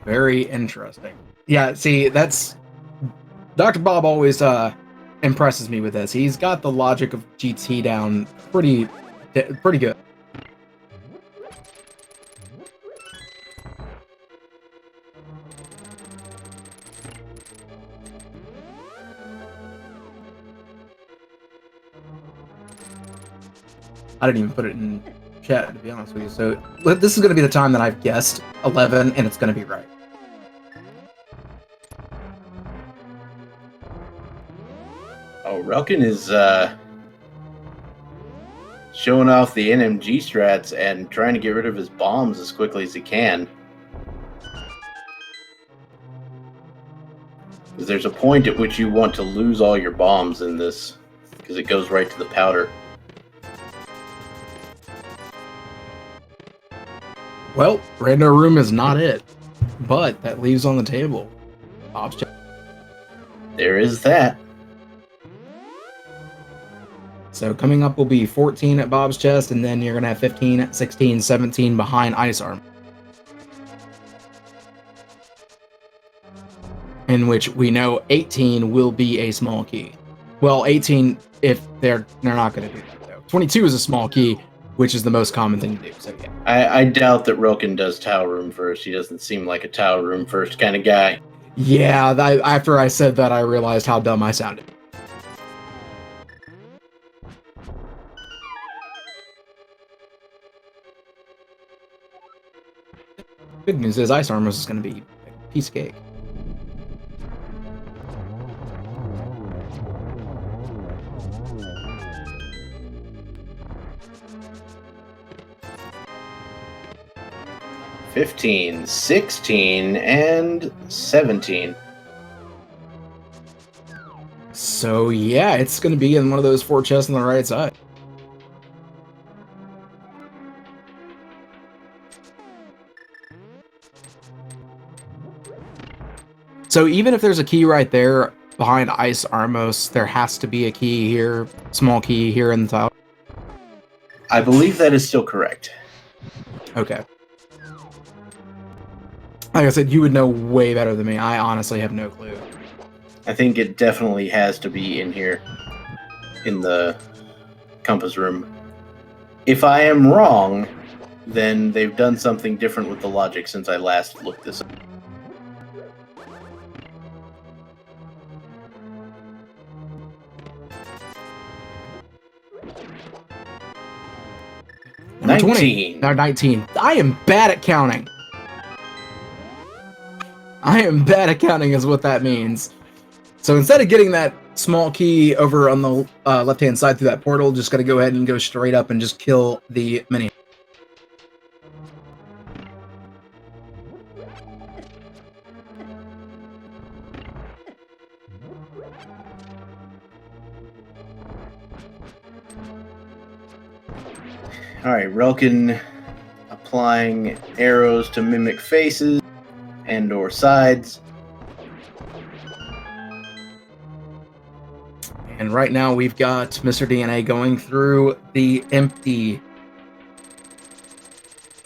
Very interesting. Yeah, see, that's Dr. Bob always impresses me with this. He's got the logic of GT down pretty good. I didn't even put it in chat, to be honest with you. So this is going to be the time that I've guessed 11, and it's going to be right. Oh, Relkin is showing off the NMG strats and trying to get rid of his bombs as quickly as he can. Because there's a point at which you want to lose all your bombs in this, because it goes right to the powder. Well, Rando Room is not it, but that leaves on the table Bob's chest. There is that. So coming up will be 14 at Bob's chest, and then you're going to have 15, 16, 17 behind Ice Arm. In which we know 18 will be a small key. Well, 18, if they're not going to do that, though. 22 is a small key, which is the most common thing to do, so yeah. I doubt that Relkin does tile room first. He doesn't seem like a tile room first kind of guy. Yeah, after I said that, I realized how dumb I sounded. Good news is Ice Armor is going to be a piece of cake. $15, $16, and $17. So yeah, it's going to be in one of those 4 chests on the right side. So even if there's a key right there behind Ice Armos, there has to be a key here, small key here in the tile. I believe that is still correct. Okay. Like I said, you would know way better than me. I honestly have no clue. I think it definitely has to be in here, in the compass room. If I am wrong, then they've done something different with the logic since I last looked this up. Number 20. No, 19. I am bad at counting. I am bad at counting is what that means. So instead of getting that small key over on the left-hand side through that portal, just gotta go ahead and go straight up and just kill the mini. Alright, Relkin applying arrows to mimic faces and or sides. And right now we've got Mr. DNA going through the empty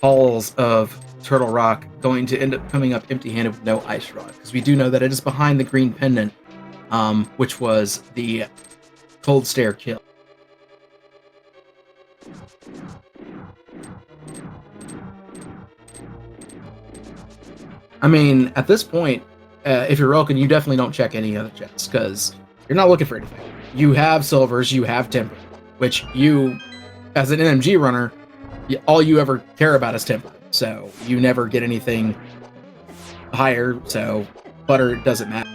halls of Turtle Rock, going to end up coming up empty-handed with no ice rod, because we do know that it is behind the green pendant, which was the cold stare kill. I mean, at this point, if you're Relkin, you definitely don't check any other chests, because you're not looking for anything. You have silvers, you have timber, which you, as an NMG runner, all you ever care about is timber. So you never get anything higher, so butter doesn't matter.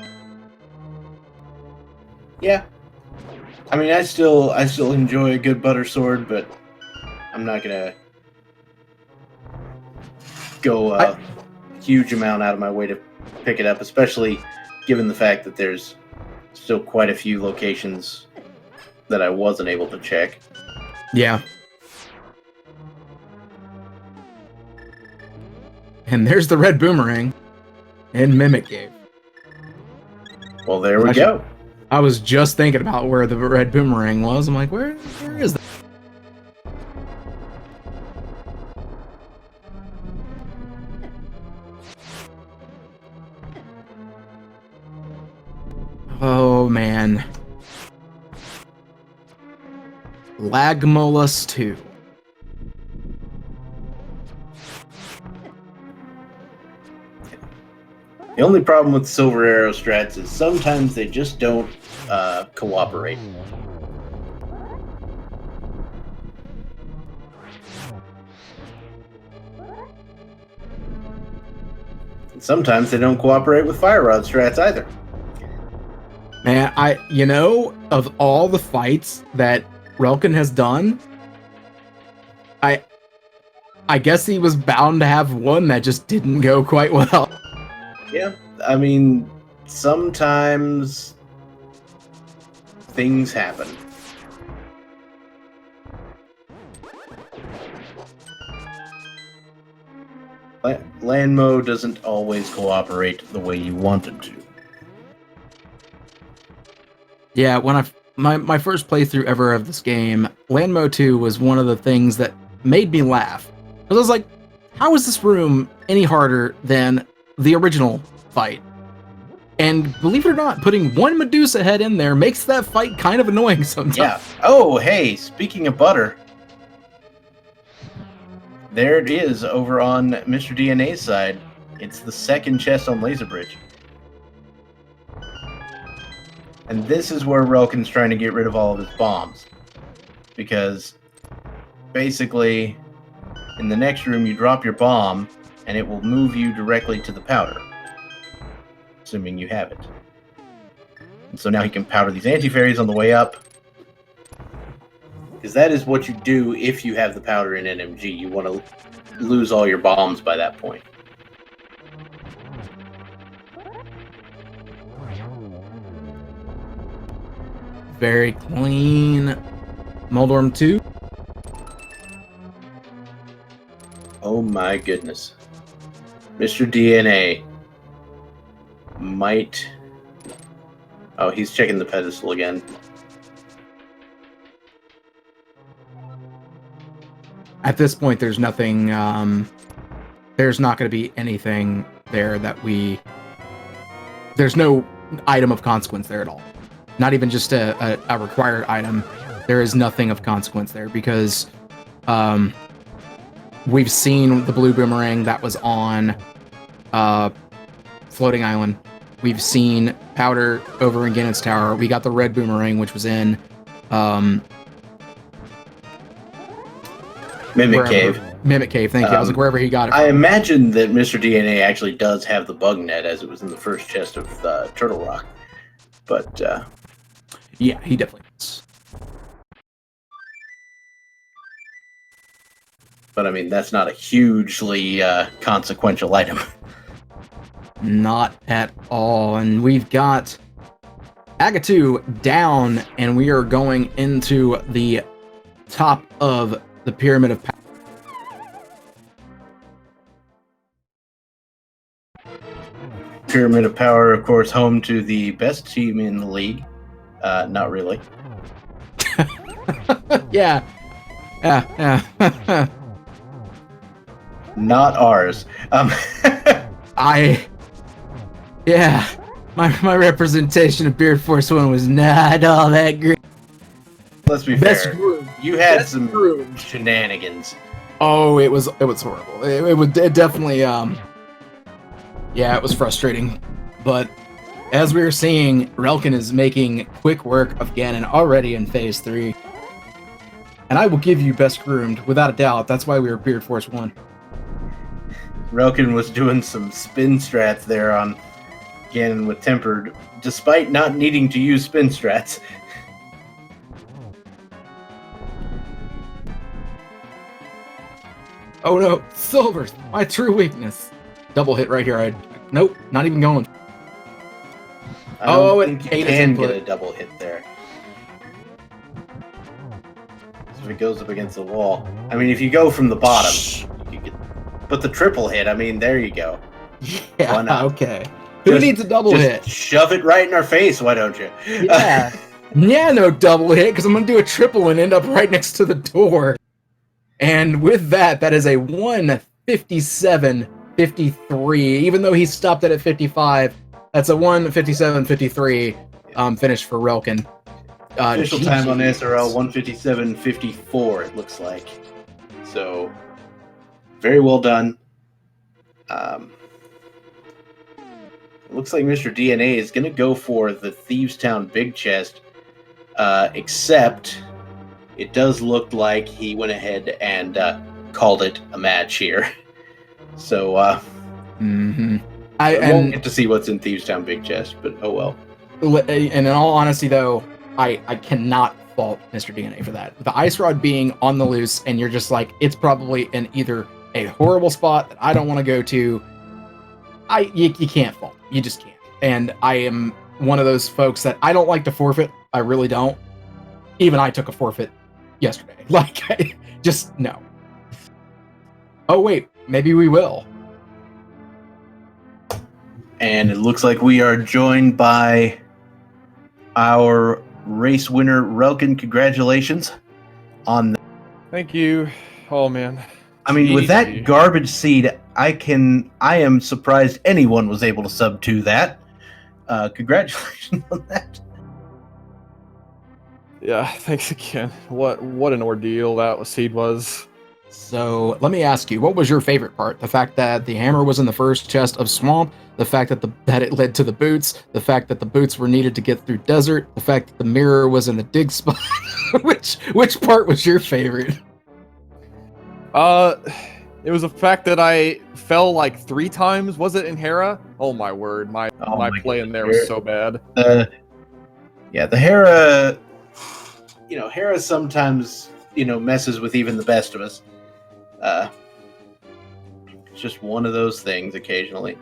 Yeah. I mean, I still enjoy a good butter sword, but I'm not gonna go a huge amount out of my way to pick it up, especially given the fact that there's still quite a few locations that I wasn't able to check. Yeah. And there's the red boomerang in Mimic Cave. Well, there we go. I was just thinking about where the red boomerang was. I'm like, where is that? Oh, man. Lagmolus 2. The only problem with Silver Arrow strats is sometimes they just don't cooperate. And sometimes they don't cooperate with Fire Rod strats either. Man, of all the fights that Relkin has done, I guess he was bound to have one that just didn't go quite well. Yeah, I mean, sometimes things happen. Land mode doesn't always cooperate the way you want it to. Yeah, when my first playthrough ever of this game, Land Mode 2 was one of the things that made me laugh. I was like, how is this room any harder than the original fight? And believe it or not, putting one Medusa head in there makes that fight kind of annoying sometimes. Yeah. Oh, hey, speaking of butter, there it is over on Mr. DNA's side. It's the second chest on Laser Bridge. And this is where Relkin's trying to get rid of all of his bombs. Because basically, in the next room, you drop your bomb, and it will move you directly to the powder. Assuming you have it. And so now he can powder these anti-fairies on the way up. Because that is what you do if you have the powder in NMG. You want to lose all your bombs by that point. Very clean. Moldorm 2. Oh my goodness. Mr. DNA might... Oh, he's checking the pedestal again. At this point, there's nothing, there's not going to be anything there that there's no item of consequence there at all. Not even just a required item. There is nothing of consequence there because we've seen the blue boomerang that was on Floating Island. We've seen powder over in Ganon's Tower. We got the red boomerang, which was in Mimic Cave. Mimic Cave, thank you. I was like, wherever he got it from. I imagine that Mr. DNA actually does have the bug net as it was in the first chest of Turtle Rock. But, yeah, he definitely does. But, I mean, that's not a hugely consequential item. Not at all. And we've got Agatu down, and we are going into the top of the Pyramid of Power. Pyramid of Power, of course, home to the best team in the league. Not really. Yeah. Yeah. Not ours. Yeah. My representation of Beard Force 1 was not all that great. Let's be fair. You had some shenanigans. Oh, it was horrible. It definitely yeah, it was frustrating. But as we were seeing, Relkin is making quick work of Ganon already in Phase 3. And I will give you best groomed, without a doubt. That's why we were Beard Force 1. Relkin was doing some spin strats there on Ganon with Tempered, despite not needing to use spin strats. Oh no, Silver, my true weakness. Double hit right here. Nope, not even going. I don't it think you ate his can get input. a double hit there. So if it goes up against the wall. I mean, if you go from the bottom, you could but the triple hit, I mean, there you go. Yeah, Why not? okay. Who needs a double hit? Shove it right in our face, why don't you? Yeah. Yeah, no double hit, because I'm going to do a triple and end up right next to the door. And with that, that is a 157-53. Even though he stopped it at 55, that's a 157-53 finish for Relkin. Official time on GG's. SRL 157.54, it looks like. So, very well done. It looks like Mr. DNA is going to go for the Thieves Town Big Chest, except it does look like he went ahead and called it a match here. So, I won't get to see what's in Thieves Town Big Chest, but oh well. And in all honesty, though, I cannot fault Mr. DNA for that. The ice rod being on the loose, and you're just like, it's probably in either a horrible spot that I don't want to go to. You can't fault. You just can't. And I am one of those folks that I don't like to forfeit. I really don't. Even I took a forfeit yesterday. Like, just no. Oh, wait. Maybe we will. And it looks like we are joined by our race winner, Relkin. Congratulations on that. Thank you. Oh, man. I mean, with that GG. garbage seed, I am surprised anyone was able to sub to that. Congratulations on that. Yeah, thanks again. What an ordeal that seed was. So let me ask you, what was your favorite part? The fact that the hammer was in the first chest of swamp, the fact that it led to the boots, the fact that the boots were needed to get through desert, the fact that the mirror was in the dig spot. which part was your favorite? It was the fact that I fell like 3 times. Was it in Hera? Oh my word, my play in there was so bad. Yeah, the Hera. Hera sometimes messes with even the best of us. It's just one of those things occasionally.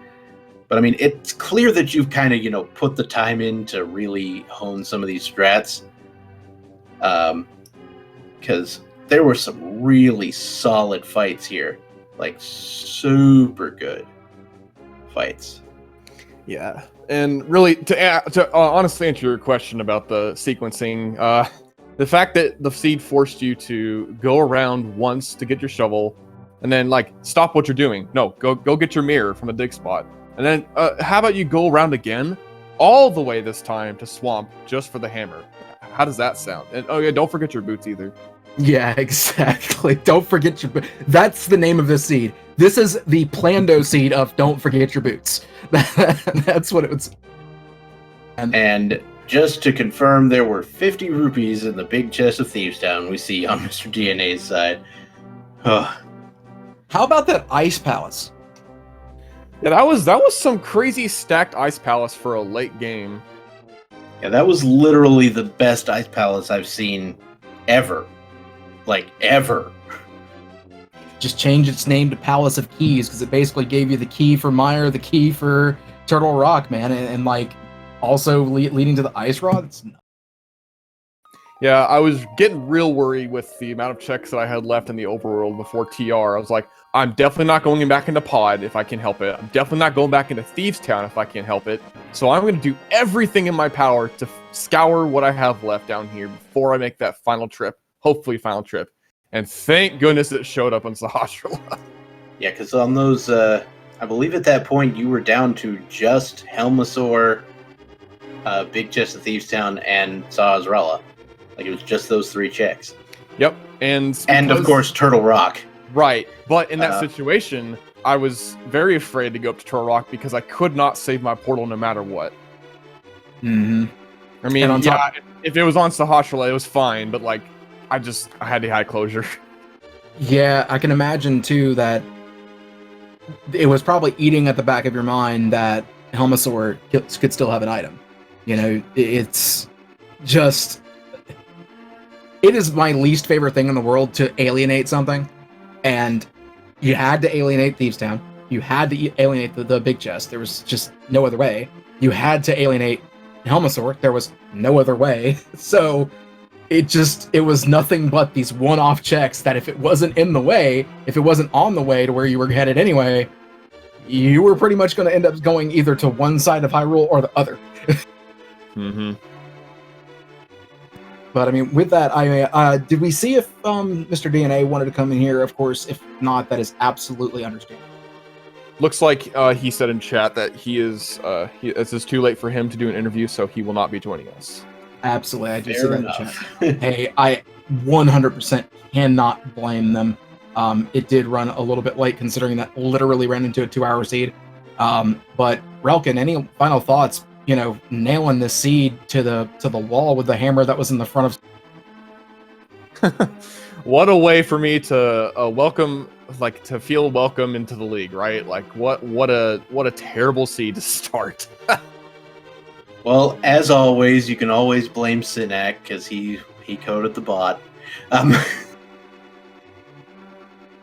But I mean, it's clear that you've kind of put the time in to really hone some of these strats. Because there were some really solid fights here. Like, super good fights. Yeah, and really, to honestly answer your question about the sequencing, the fact that the seed forced you to go around once to get your shovel, and then stop what you're doing. No, go get your mirror from a dig spot, and then how about you go around again, all the way this time to swamp just for the hammer? How does that sound? And oh yeah, don't forget your boots either. Yeah, exactly. Don't forget your boots. That's the name of this seed. This is the Plando seed of don't forget your boots. That's what it was. And just to confirm, there were 50 rupees in the big chest of Thieves Town we see on Mr. DNA's side. How about that ice palace? Yeah, that was some crazy stacked ice palace for a late game. Yeah, that was literally the best ice palace I've seen ever. Like, ever. Just change its name to Palace of Keys, because it basically gave you the key for Meyer, the key for Turtle Rock, man, and also leading to the ice rods. Yeah, I was getting real worried with the amount of checks that I had left in the overworld before TR. I was like, I'm definitely not going back into Pod if I can help it. I'm definitely not going back into Thieves Town if I can help it. So I'm going to do everything in my power to scour what I have left down here before I make that final trip. Hopefully final trip. And thank goodness it showed up on Sahasrara. Yeah, because on those, I believe at that point you were down to just Helmasaur, Big Chest of Thieves Town, and Sahasrara. Like, it was just those 3 checks. Yep, and of course Turtle Rock. Right, but in that situation, I was very afraid to go up to Turtle Rock because I could not save my portal no matter what. Mm-hmm. I mean, if it was on Sahasrara, it was fine, but I had to hide closure. Yeah, I can imagine too that it was probably eating at the back of your mind that Helmasaur could still have an item. It's just... It is my least favorite thing in the world to alienate something, and you had to alienate Thieves Town. You had to alienate the big chest. There was just no other way. You had to alienate Helmasaur. There was no other way. So it was nothing but these one-off checks that if it wasn't in the way, if it wasn't on the way to where you were headed anyway, you were pretty much going to end up going either to one side of Hyrule or the other. Mm-hmm. But I mean, with that, did we see if Mr. DNA wanted to come in here? Of course, if not, that is absolutely understandable. Looks like he said in chat that this is too late for him to do an interview, so he will not be joining us. Absolutely, I do Fair see that in enough. the chat. Hey, I 100% cannot blame them. It did run a little bit late, considering that literally ran into a 2-hour seed. But Relkin, any final thoughts? You know, nailing the seed to the wall with the hammer that was in the front of. What a way for me to to feel welcome into the league, right? Like what a terrible seed to start. Well, as always, you can always blame Synac because he coded the bot.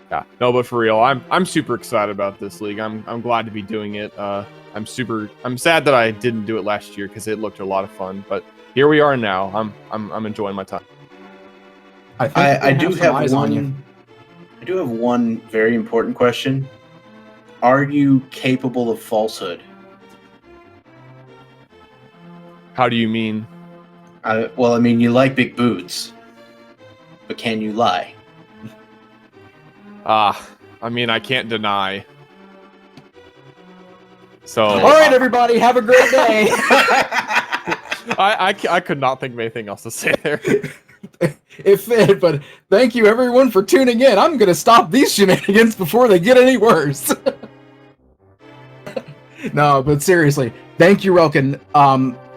Yeah, no, but for real, I'm super excited about this league. I'm glad to be doing it. I'm sad that I didn't do it last year because it looked a lot of fun. But here we are now. I'm enjoying my time. I do have one very important question. Are you capable of falsehood? How do you mean? Well, I mean, you like big boots, but can you lie? I mean, I can't deny. So, All right, everybody, have a great day. I could not think of anything else to say there. It fit, but thank you everyone for tuning in. I'm gonna stop these shenanigans before they get any worse. No, but seriously, thank you, Relkin.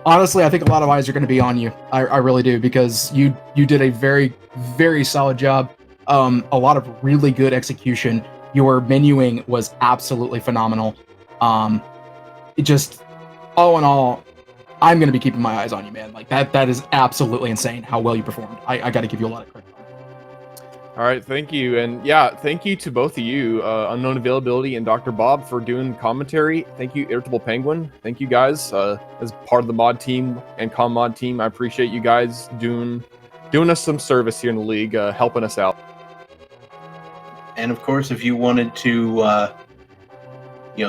Honestly, I think a lot of eyes are going to be on you. I really do, because you did a very, very solid job. A lot of really good execution. Your menuing was absolutely phenomenal. It just, all in all, I'm going to be keeping my eyes on you, man. Like that is absolutely insane how well you performed. I got to give you a lot of credit. All right, thank you. And yeah, thank you to both of you, Unknown Availability and Dr. Bob, for doing commentary. Thank you, Irritable Penguin. Thank you guys as part of the mod team and com mod team. I appreciate you guys doing us some service here in the league, helping us out. And of course, if you wanted to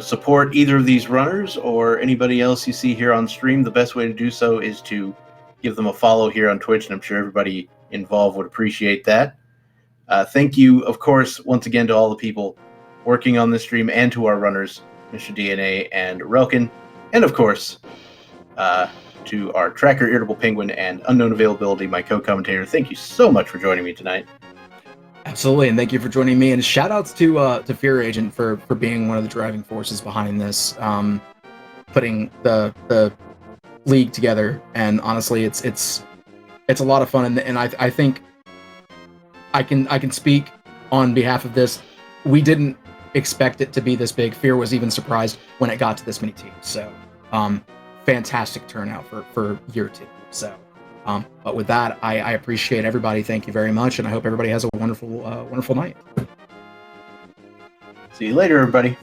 support either of these runners or anybody else you see here on stream, the best way to do so is to give them a follow here on Twitch, and I'm sure everybody involved would appreciate that. Thank you, of course, once again to all the people working on this stream and to our runners, Mr. DNA and Relkin, and of course, to our tracker, Irritable Penguin, and Unknown Availability, my co-commentator. Thank you so much for joining me tonight. Absolutely, and thank you for joining me. And shout outs to Fear Agent for being one of the driving forces behind this, putting the league together. And honestly, it's a lot of fun, and I think I can speak on behalf of this. We didn't expect it to be this big. Fear was even surprised when it got to this many teams. So, fantastic turnout for year 2. So, but with that, I appreciate everybody. Thank you very much, and I hope everybody has a wonderful night. See you later, everybody.